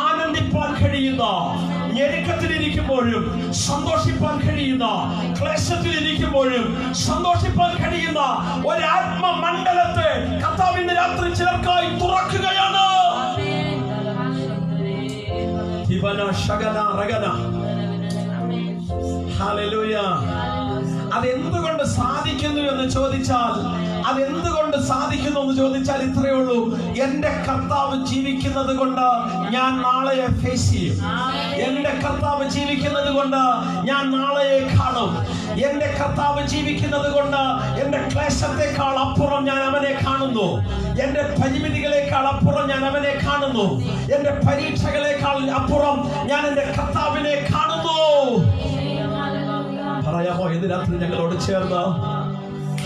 ആനന്ദിപ്പാൻ കഴിയുന്ന, ഞെരുക്കത്തിലിരിക്കുമ്പോഴും സന്തോഷിപ്പാൻ കഴിയുന്ന, ക്ലേശത്തിലിരിക്കുമ്പോഴും സന്തോഷിപ്പാൻ കഴിയുന്ന ഒരു ആത്മമണ്ഡലത്തെ കർത്താവ് ഇന്ന് രാത്രി ചിലർക്കായി തുറക്കുകയാണ്. ഹല്ലേലൂയ. അതെന്തുകൊണ്ട് സാധിക്കുന്നു എന്ന് ചോദിച്ചാൽ, ഇത്രയേ ഉള്ളൂ. എന്റെ കർത്താവ് ജീവിക്കുന്നത് കൊണ്ട് ഞാൻ നാളെയെ ഫേസ് ചെയ്യും. എന്റെ കർത്താവ് ജീവിക്കുന്നത് കൊണ്ട് ഞാൻ നാളെയെ കാണും. എന്റെ കർത്താവ് ജീവിക്കുന്നത് കൊണ്ട് എന്റെ ക്ലേശത്തെക്കാൾ അപ്പുറം ഞാൻ അവനെ കാണുന്നു. എന്റെ പരിമിതികളെക്കാൾ അപ്പുറം ഞാൻ അവനെ കാണുന്നു. എന്റെ പരീക്ഷകളെക്കാൾ അപ്പുറം ഞാൻ എന്റെ കർത്താവിനെ കാണുന്നു. പറയാമോ? ഇന്ന് രാത്രി ഞങ്ങളോട് ചേർന്ന്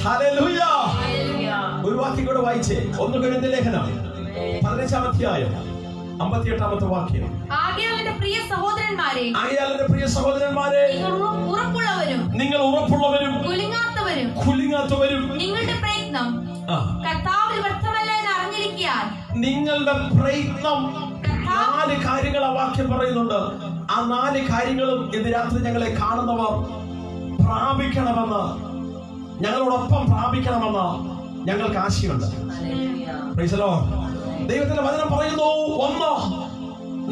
ഹല്ലേലൂയ ഒരു വാക്യം കൂടെ വായിച്ചേ. 1 കൊരിന്ത്യർ ലേഖനം 15-ാം അധ്യായം 58-ാമത്തെ വാക്യം. ആകയാൽ എന്റെ പ്രിയ സഹോദരന്മാരെ, നിങ്ങൾ ഉറപ്പുള്ളവരും കുലുങ്ങാത്തവരും നിങ്ങളുടെ പ്രയത്നം കർത്താവിൽ വ്യർത്ഥമല്ല എന്ന് അറിഞ്ഞിരിക്കാൻ. നിങ്ങളുടെ പ്രയത്നം 4 കാര്യങ്ങൾ ആ വാക്യം പറയുന്നുണ്ട്. ആ 4 കാര്യങ്ങളും ഇന്ന് രാത്രി ഞങ്ങളെ കാണുന്നവർ പ്രാപിക്കണമെന്ന്, ഞങ്ങളോടൊപ്പം പ്രാപിക്കണമെന്ന് ഞങ്ങൾക്ക് ആശയുണ്ട്. Price the Lord. ദൈവത്തിന്റെ വചനം പറയുന്നു, 1,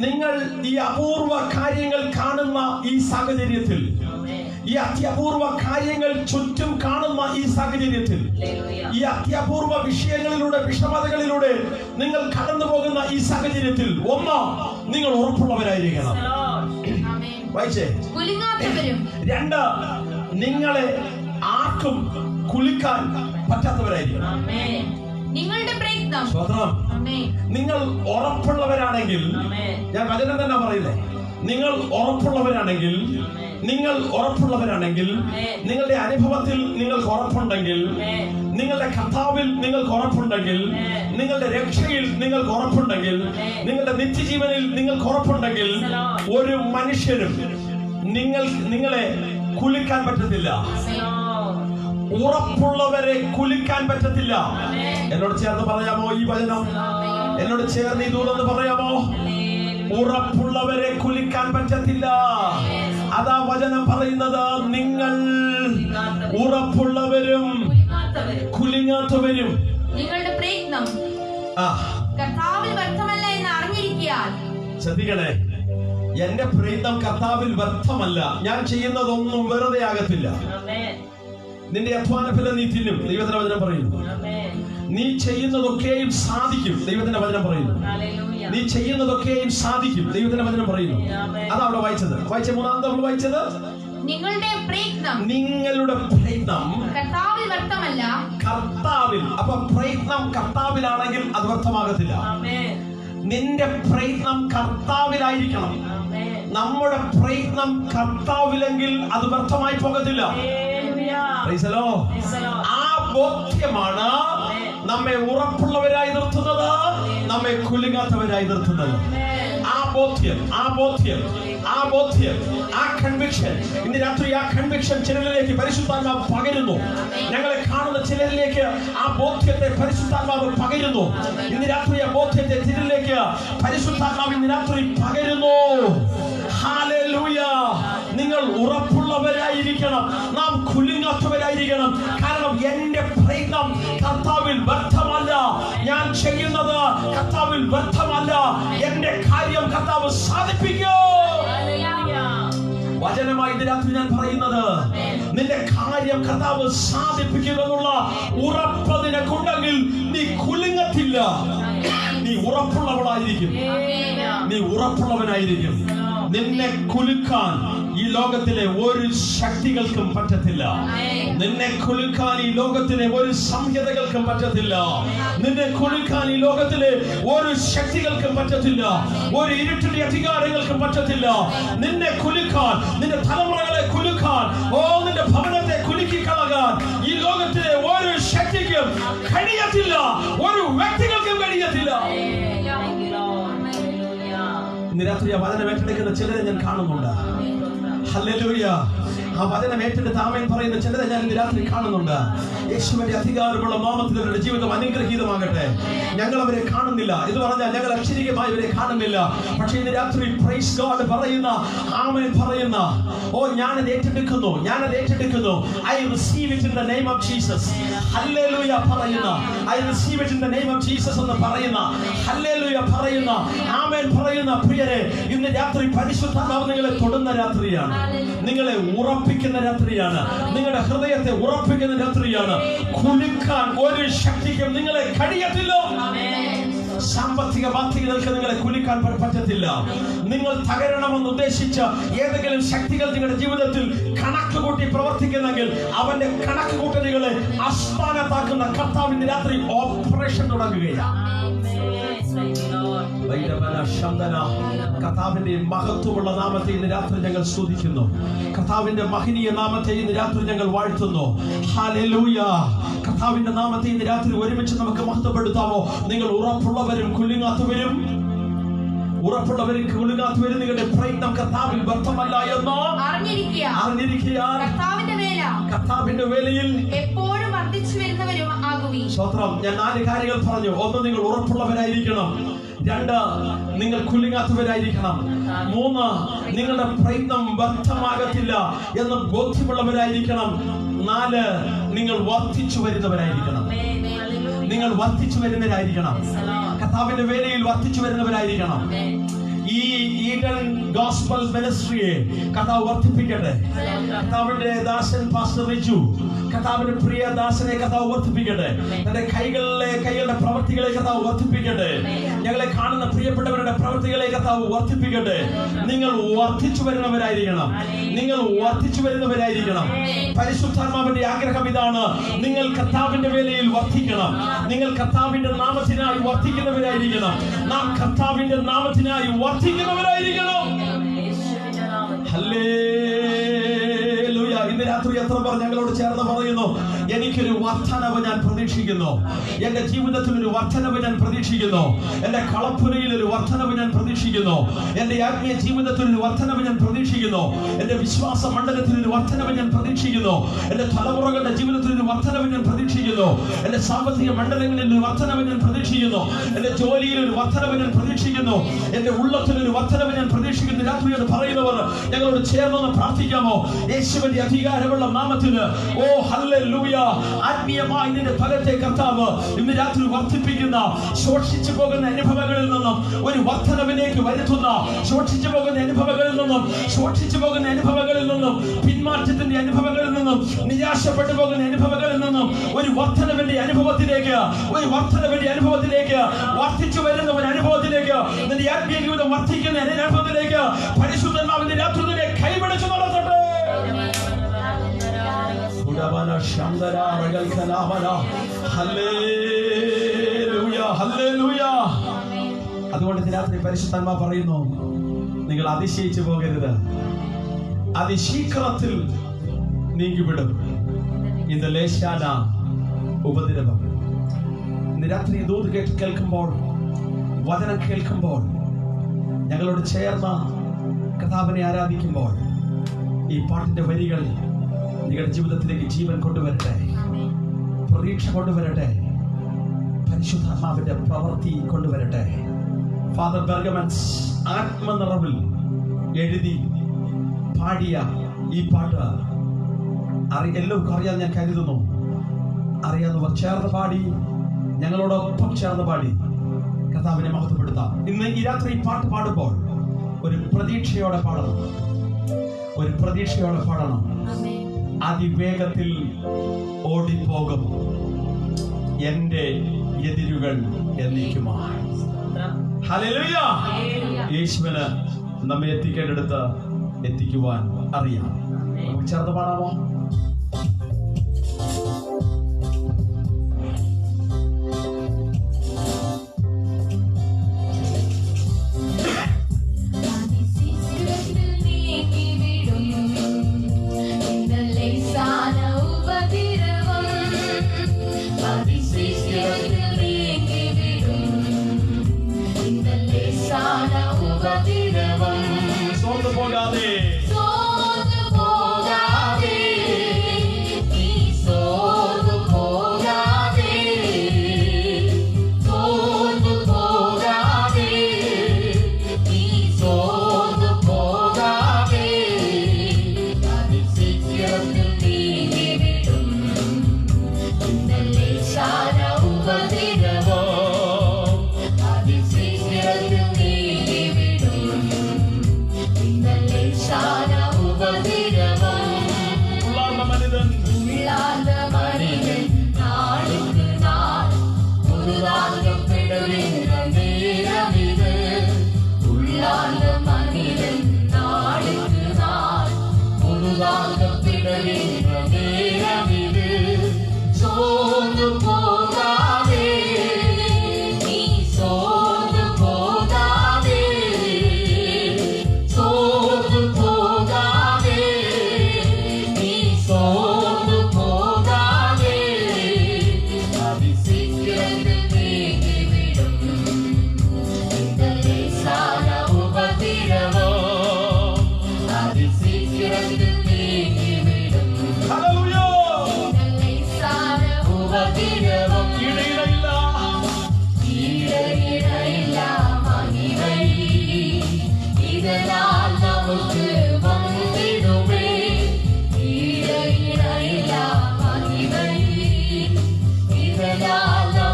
നിങ്ങൾ ഈ അപൂർവ കാര്യങ്ങൾ കാണുന്ന ഈ സാഹചര്യത്തിൽ, ഈ അത്യപൂർവ കാര്യങ്ങൾ ചുറ്റും കാണുന്ന ഈ സാഹചര്യത്തിൽ, ഈ അത്യപൂർവ വിഷയങ്ങളിലൂടെ, വിഷമതകളിലൂടെ നിങ്ങൾ കടന്നു പോകുന്ന ഈ സാഹചര്യത്തിൽ, 1, നിങ്ങൾ ഉറപ്പുള്ളവരായിരിക്കണം. വായിച്ചേ. 2, നിങ്ങളെ ആർക്കും കുലുക്കാൻ പറ്റാത്തവരായിരിക്കണം. നിങ്ങളുടെ പ്രയത്നം. നിങ്ങൾ ഉറപ്പുള്ളവരാണെങ്കിൽ, ഞാൻ വചനം തന്നെ പറയുന്നേ, നിങ്ങൾ ഉറപ്പുള്ളവരാണെങ്കിൽ, നിങ്ങളുടെ അനുഭവത്തിൽ നിങ്ങൾക്ക് ഉറപ്പുണ്ടെങ്കിൽ, നിങ്ങളുടെ കർത്താവിൽ നിങ്ങൾക്ക് ഉറപ്പുണ്ടെങ്കിൽ, നിങ്ങളുടെ രക്ഷയിൽ നിങ്ങൾക്ക് ഉറപ്പുണ്ടെങ്കിൽ, നിങ്ങളുടെ നിത്യജീവനിൽ നിങ്ങൾക്ക് ഉറപ്പുണ്ടെങ്കിൽ, ഒരു മനുഷ്യരും നിങ്ങളെ കുലുക്കാൻ പറ്റത്തില്ല. ഉറപ്പുള്ളവരെ കുലുക്കാൻ പറ്റത്തില്ല. എന്നോട് ചേർന്ന് പറയാമോ ഈ വചനം? എന്നോട് ചേർന്ന് ഈ ദൂതെന്ന് പറയാമോ? ഉറപ്പുള്ളവരെ കുലുക്കാൻ പറ്റത്തില്ല. അതാ വചനം പറയുന്നത്. നിങ്ങൾ ഉറപ്പുള്ളവരും കുലുങ്ങാത്തവരും നിങ്ങളുടെ പ്രയത്നം കർത്താവിൽ വ്യർത്ഥമല്ല എന്ന് അറിഞ്ഞിരിക്കാൻ. ശ്രദ്ധിക്കണേ, എന്റെ പ്രയത്നം കർത്താവിൽ വ്യർത്ഥമല്ല. ഞാൻ ചെയ്യുന്നതൊന്നും വെറുതെ ആകത്തില്ല. നിന്റെ അധ്വാന ഫലം നീ തിന്നും. ദൈവത്തിന്റെ വചനം പറയുന്നു. നീ ചെയ്യുന്നതൊക്കെയും സാധിക്കും. ദൈവത്തിന്റെ വചനം പറയുന്നു. നീ ചെയ്യുന്നതൊക്കെയും സാധിക്കും. ദൈവത്തിന്റെ വചനം പറയുന്നു. അതാ അവിടെ വായിച്ചത്. വായിച്ച 3-ാമത് നമ്മൾ വായിച്ചത്, നിങ്ങളുടെ പ്രയത്നം കർത്താവിൽ വ്യർത്ഥമല്ല. കർത്താവിൽ. അപ്പൊ പ്രയത്നം കർത്താവിലാണെങ്കിൽ അത് വ്യർത്ഥമാകത്തില്ല. ആമേൻ. നിന്റെ പ്രയത്നം കർത്താവിലായിരിക്കണം. ആമേൻ. നമ്മുടെ പ്രയത്നം കർത്താവിലെങ്കിൽ അത് വ്യർത്ഥമായി പോകത്തില്ല. Hallelujah. Praise the Lord. Praise the Lord. ആ ബോധ്യമാണ് നമ്മെ ഉറപ്പുള്ളവരായി നിർത്തുന്നത്, നമ്മെ കുലുങ്ങാത്തവരായി നിർത്തുന്നത്. ആ ബോധ്യം, ആ ബോധ്യം, ആ ബോധ്യം, ആ കൺവിക്ഷൻ. ഇന്ന് രാത്രി ആ കൺവിക്ഷൻ ചിലരിലേക്ക് പരിശുദ്ധാത്മാവ് പകരുന്നു. ഞങ്ങളെ കാണുന്ന ചിലരിലേക്ക് ആ ബോധ്യത്തെ പരിശുദ്ധാത്മാവ് പകരുന്നു. ഇന്ന് രാത്രി ആ ബോധ്യത്തെ ചിലരിലേക്ക് പരിശുദ്ധാത്മാവ് ഇന്ന് രാത്രി പകരുന്നു. ഹല്ലേലൂയ. നിങ്ങൾ ഉറപ്പുള്ളവരായിരിക്കണം, നാം കുലുങ്ങാത്തവരായിരിക്കണം. കാരണം എന്റെ പ്രയത്നം കർത്താവിൽ വ്യർത്ഥമല്ല, ഞാൻ ചെയ്യുന്നത് കർത്താവിൽ വ്യർത്ഥമല്ല. എന്റെ കാര്യം കർത്താവ് സാധിപ്പിക്കൂ. വചനമായി ഇന്ന് രാത്രി ഞാൻ പറയുന്നത്, നിന്റെ കാര്യം കർത്താവ് സാധിപ്പിക്കുക എന്നുള്ള ഉറപ്പ് നിനക്കുണ്ടെങ്കിൽ നീ കുലുങ്ങത്തില്ല. നീ ഉറപ്പുള്ളവളായിരിക്കും, നീ ഉറപ്പുള്ളവനായിരിക്കും. നിന്നെ കുലുക്കാൻ ഈ ലോകത്തിലെ ഒരു ശക്തികൾക്കും പറ്റത്തില്ല. നിന്നെ കുലുക്കാൻ ഈ ലോകത്തിലെ ഒരു സംഹിതകൾക്കും പറ്റത്തില്ല. നിന്നെ കുലുക്കാൻ ഈ ലോകത്തിലെ ഒരു ശക്തികൾക്കും പറ്റത്തില്ല. ഒരു ഇരുട്ടിന്റെ അധികാരങ്ങൾക്കും പറ്റത്തില്ല. നിന്നെ കുലുക്കാൻ, നിന്റെ തലമുറകളെ കുലുക്കാൻ, നിന്റെ ഭവനത്തെ കുലുക്കിക്കളകാൻ ഈ ലോകത്തിലെ ഒരു ശക്തിക്കും കഴിയത്തില്ല, ഒരു വ്യക്തികൾക്കും കഴിയത്തില്ല. ഇന്ന് രാത്രി ആ വചനം ഏറ്റെടുക്കുന്ന ചിലരെ ഞാൻ കാണുന്നുണ്ട്. ഹല്ലേലൂയ. ആ വചനം ഏറ്റെടുത്ത് ആമേൻ പറയുന്ന ചിലരെ ഞാൻ ഇന്ന് രാത്രി കാണുന്നുണ്ട്. യേശുവിന്റെ അധികാരമുള്ള നാമത്തിൽ അവരുടെ ജീവിതം അനുഗ്രഹീതമാകട്ടെ. ഞങ്ങൾ അവരെ കാണുന്നില്ല എന്ന് പറഞ്ഞാൽ ഞങ്ങൾ അക്ഷരികമായി അവരെ കാണുന്നില്ല. പക്ഷേ ഇന്ന് രാത്രി പ്രൈസ് ഗോഡ് പറയുന്ന, ആമേൻ പറയുന്ന, ഞാനത് ഏറ്റെടുക്കുന്നു, ഞാനത് ഏറ്റെടുക്കുന്നു. I receive it in the name of Jesus. ഹല്ലേലൂയ പറയുന്ന, I receive it in the name of Jesus എന്ന് പറയുന്ന, ഹല്ലേലൂയ പറയുന്ന, ആമേൻ പറയുന്ന പ്രിയരെ, ഇന്ന് രാത്രി പരിശുദ്ധാത്മാവ് നിങ്ങളെ തൊടുന്ന രാത്രിയാണ്, നിങ്ങളെ ഉറപ്പിക്കുന്ന രാത്രിയാണ്, നിങ്ങളുടെ ഹൃദയത്തെ ഉറപ്പിക്കുന്ന രാത്രിയാണ്. കുലുക്കാൻ ഒരു ശക്തിക്കും നിങ്ങളെ കഴിയത്തില്ല. സാമ്പത്തിക ബാധ്യതകൾക്ക് നിങ്ങളെ കുലുക്കാൻ പറ്റത്തില്ല. നിങ്ങൾ തകരണമെന്ന് ഉദ്ദേശിച്ച ഏതെങ്കിലും ശക്തികൾ നിങ്ങളുടെ ജീവിതത്തിൽ കണക്ക് കൂട്ടി പ്രവർത്തിക്കുന്നെങ്കിൽ അവന്റെ കണക്ക് കൂട്ടലുകളെ അസ്ഥാനത്താക്കുന്ന കർത്താവിന്റെ രാത്രി ഓപ്പറേഷൻ തുടങ്ങുകയാണ്. കർത്താവിന്റെ മഹത്വമുള്ള നാമത്തെ ഇന്ന് രാത്രി ഞങ്ങൾ സ്തുതിക്കുന്നു. കർത്താവിന്റെ മഹനീയ നാമത്തെ ഇന്ന് രാത്രി ഞങ്ങൾ വാഴ്ത്തുന്നു. ഹല്ലേലൂയ. കർത്താവിന്റെ നാമത്തെ ഇന്ന് രാത്രി ഒരുമിച്ച് നമുക്ക് മഹത്വപ്പെടുത്താമോ? നിങ്ങൾ ഉറപ്പുള്ളവരും കുലുങ്ങാത്തവരും, ഉറപ്പുള്ളവരും കുലുങ്ങാത്തവരും നിങ്ങളുടെ പ്രയത്നം കർത്താവിൽ വ്യർത്ഥമല്ല എന്ന് അറിഞ്ഞിരിക്കുക. കർത്താവിന്റെ വേലയിൽ എപ്പോഴും വർദ്ധിച്ചു വരുന്നവരും ആകുവീൻ. സ്തോത്രം. ഞാൻ 4 കാര്യങ്ങൾ പറഞ്ഞു. 1, നിങ്ങൾ ഉറപ്പുള്ളവരായിരിക്കണം. 2, നിങ്ങൾ കുലുങ്ങാത്തവരായിരിക്കണം. 3, നിങ്ങളുടെ പ്രയത്നം വ്യർത്ഥമാകത്തില്ല എന്ന് ബോധ്യമുള്ളവരായിരിക്കണം. 4, നിങ്ങൾ വർദ്ധിച്ചു വരുന്നവരായിരിക്കണം. നിങ്ങൾ വർദ്ധിച്ചു വരുന്നവരായിരിക്കണം. കർത്താവിന്റെ വേലയിൽ വർദ്ധിച്ചു വരുന്നവരായിരിക്കണം. ഈ ഈഡൻ ഗോസ്പൽ മിനിസ്ട്രിയെ കർത്താവ് വർദ്ധിപ്പിക്കട്ടെ. കർത്താവിന്റെ ദാസൻ പാസ്റ്റർ റിജു, കർത്താവിന്റെ പ്രിയ ദാസനെ കർത്താവ് വർദ്ധിപ്പിക്കട്ടെ. തന്റെ കൈകളുടെ പ്രവൃത്തികളെ കർത്താവ് വർദ്ധിപ്പിക്കട്ടെ. ഞങ്ങളെ കാണുന്ന പ്രിയപ്പെട്ടവരുടെ പ്രവൃത്തികളെ കർത്താവ് വർദ്ധിപ്പിക്കട്ടെ. നിങ്ങൾ വർദ്ധിച്ചു വരുന്നവരായിരിക്കണം. നിങ്ങൾ വർദ്ധിച്ചു വരുന്നവരായിരിക്കണം. പരിശുദ്ധാത്മാവിന്റെ ആഗ്രഹം ഇതാണ്, നിങ്ങൾ കർത്താവിന്റെ വേലയിൽ വർദ്ധിക്കണം. നിങ്ങൾ കർത്താവിന്റെ നാമത്തിനായി വർദ്ധിക്കുന്നവരായിരിക്കണം. നാം കർത്താവിന്റെ നാമത്തിനായി വർദ്ധിക്കുന്നവരായിരിക്കണം. ഹല്ലേലൂയ. ഇന്ന് രാത്രി എത്ര പേർ ഞങ്ങളോട് ചേർന്ന് പറയുന്നു, എനിക്കൊരു വർദ്ധനവ് ഞാൻ പ്രതീക്ഷിക്കുന്നു, എന്റെ ജീവിതത്തിൽ ഒരു വർദ്ധനവ് ഞാൻ പ്രതീക്ഷിക്കുന്നു, എന്റെ കളപ്പുരയിൽ ഒരു വർദ്ധനവ് ഞാൻ പ്രതീക്ഷിക്കുന്നു, എന്റെ ആത്മീയ ജീവിതത്തിൽ ഒരു വർദ്ധനവ് ഞാൻ പ്രതീക്ഷിക്കുന്നു, എന്റെ വിശ്വാസ മണ്ഡലത്തിൽ ഒരു വർദ്ധനവ് ഞാൻ പ്രതീക്ഷിക്കുന്നു, എന്റെ തലമുറകളുടെ ജീവിതത്തിൽ ഒരു വർദ്ധനവ് ഞാൻ പ്രതീക്ഷിക്കുന്നു, എന്റെ സാമ്പത്തിക മണ്ഡലങ്ങളിൽ ഒരു വർദ്ധനവ് ഞാൻ പ്രതീക്ഷിക്കുന്നു, എന്റെ ജോലിയിൽ ഒരു വർദ്ധനവ് ഞാൻ പ്രതീക്ഷിക്കുന്നു, എന്റെ ഉള്ളത്തിൽ ഒരു വർദ്ധനവ് ഞാൻ പ്രതീക്ഷിക്കുന്നു. രാത്രിയോട് പറയുന്നവർ ഞങ്ങളോട് ചേർന്നൊന്ന് പ്രാർത്ഥിക്കാമോ? യേശുവിന്റെ അധികാരമുള്ള നാമത്തിന് ഹല്ലേലൂയ. ആത്മീയമായി നിന്റെ ഫലത്തെ കർത്താവ് ഇന്ന് രാത്രി വർദ്ധിപ്പിക്കുന്ന, ശോഷിച്ചു പോകുന്ന അനുഭവങ്ങളിൽ നിന്നും ഒരു വർദ്ധനവിലേക്ക് വരുത്തുന്ന, ശോഷിച്ചു പോകുന്ന അനുഭവങ്ങളിൽ നിന്നും പിന്മാറ്റത്തിന്റെ അനുഭവങ്ങളിൽ നിന്നും നിരാശപ്പെട്ടു പോകുന്ന അനുഭവങ്ങളിൽ നിന്നും ഒരു വർദ്ധനവിന്റെ അനുഭവത്തിലേക്ക് വർദ്ധിച്ചു വരുന്ന ഒരു അനുഭവത്തിലേക്ക്, നിന്റെ ആത്മീയ ജീവിതം വർദ്ധിക്കുന്ന അനുഭവത്തിലേക്ക് പരിശുദ്ധനാവിന്റെ രാത്രി കൈപിടിച്ചു നടത്തട്ടെ. ശുരവന ശങ്കര റഗൽ കലാവന ഹല്ലേലൂയ ഹല്ലേലൂയ. അതുകൊണ്ട് ഇന്ന് രാത്രി പരിശുദ്ധാത്മാ പറയുന്നു, നിങ്ങൾ അതിശയിച്ചു പോകരുത്, അതിശീഘ്രത്തിൽ നീങ്ങിവിടും ഇന്ന് ലേശാന ഉപദ്രവം. ഇന്ന് രാത്രി ദൂത് കേൾക്കുമ്പോൾ, വചനം കേൾക്കുമ്പോൾ, ഞങ്ങളോട് ചേർന്ന് കർത്താവിനെ ആരാധിക്കുമ്പോൾ ഈ പാട്ടിന്റെ വരികൾ നിങ്ങളുടെ ജീവിതത്തിലേക്ക് ജീവൻ കൊണ്ടുവരട്ടെ, പ്രതീക്ഷ കൊണ്ടുവരട്ടെ, പരിശുദ്ധാത്മാവിന്റെ പ്രവൃത്തി കൊണ്ടുവരട്ടെ. ഫാദർ ബെർഗമൻസ് ആത്മനിറവിൽ എഴുതി പാടിയ ഈ പാട്ട് എല്ലാവർക്കും അറിയാൻ ഞാൻ കരുതുന്നു. അറിയാവുന്നവർ ചേർന്ന് പാടി, ഞങ്ങളോടൊപ്പം ചേർന്ന് പാടി കർത്താവിനെ മഹത്വപ്പെടുത്താം. ഇന്ന് ഈ രാത്രി ഈ പാട്ട് പാടുമ്പോൾ ഒരു പ്രതീക്ഷയോടെ പാടണം, ഒരു പ്രതീക്ഷയോടെ പാടണം. അതിവേഗത്തിൽ ഓടിപ്പോകും എന്റെ എതിരുകൾ എന്നേക്കുമായി. ഹല്ലേലൂയ. യേശുവിന് നമ്മെ എത്തിക്കേണ്ടടുത്ത് എത്തിക്കുവാൻ അറിയാം. നമുക്ക് ചേർന്ന് പാടാമോ? സോർന്നു പോകാതെ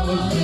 നമുക്ക്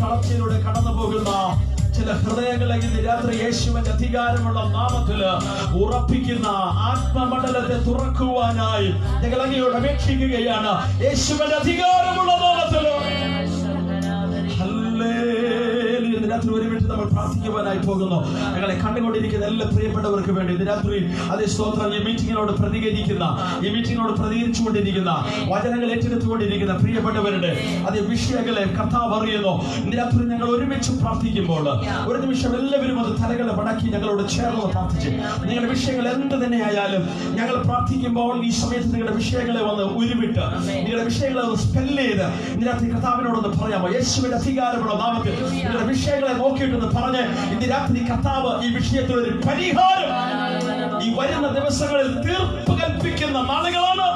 തളർച്ചയിലൂടെ കടന്നു പോകുന്ന ചില ഹൃദയങ്ങളെ ഇന്ന് രാത്രി യേശുവിന്റെ അധികാരമുള്ള നാമത്തിൽ ഉറപ്പിക്കുന്ന ആത്മമണ്ഡലത്തെ തുറക്കുവാനായി ഞങ്ങൾ അങ്ങയോട് അപേക്ഷിക്കുകയാണ്. യേശുവിന്റെ അധികാരമുള്ള നാമത്തിൽ ഇന്ന് രാത്രി ഒരു മിനിറ്റ് നമ്മൾ പ്രാർത്ഥിക്കുവാനായി പോകുന്നു. ഞങ്ങളെ കണ്ടുകൊണ്ടിരിക്കുന്ന എല്ലാ പ്രിയപ്പെട്ടവർക്ക് വേണ്ടി ഇന്ന് രാത്രി അതേ സ്തോത്രം ഈ മീറ്റിങ്ങിനോട് പ്രതികരിച്ചുകൊണ്ടിരിക്കുന്ന വചനങ്ങൾ ഏറ്റെടുത്തുകൊണ്ടിരിക്കുന്ന പ്രിയപ്പെട്ടവരുടെ അതേ വിഷയങ്ങളെ കർത്താവ് അറിയുന്നു. ഇന്ന് രാത്രി ഞങ്ങൾ ഒരുമിച്ച് പ്രാർത്ഥിക്കുമ്പോൾ ഒരു നിമിഷം എല്ലാവരും അത് തലകളെ മടക്കി ഞങ്ങളോട് ചേർന്ന് പ്രാർത്ഥിച്ച് നിങ്ങളുടെ വിഷയങ്ങൾ എന്ത് തന്നെയായാലും ഞങ്ങൾ പ്രാർത്ഥിക്കുമ്പോൾ ഈ സമയത്ത് നിങ്ങളുടെ വിഷയങ്ങളെ വന്ന് ഉരുവിട്ട് നിങ്ങളുടെ വിഷയങ്ങളെ ഒന്ന് സ്പെല്ല് ചെയ്ത് ഇന്ന് രാത്രി കർത്താവിനോടൊന്ന് പറയാമോ? യേശുവിന്റെ അധികാരമുള്ള നാമത്തിൽ നിങ്ങളുടെ വിഷയങ്ങളെ നോക്കിയിട്ടൊന്ന് പറഞ്ഞ് ഇന്ന് രാത്രി കർത്താവ് ഈ വിഷയത്തിൽ ഒരു പരിഹാരം ഈ വരുന്ന ദിവസങ്ങളിൽ തീർപ്പ് കൽപ്പിക്കുന്ന നാളുകളാണ്.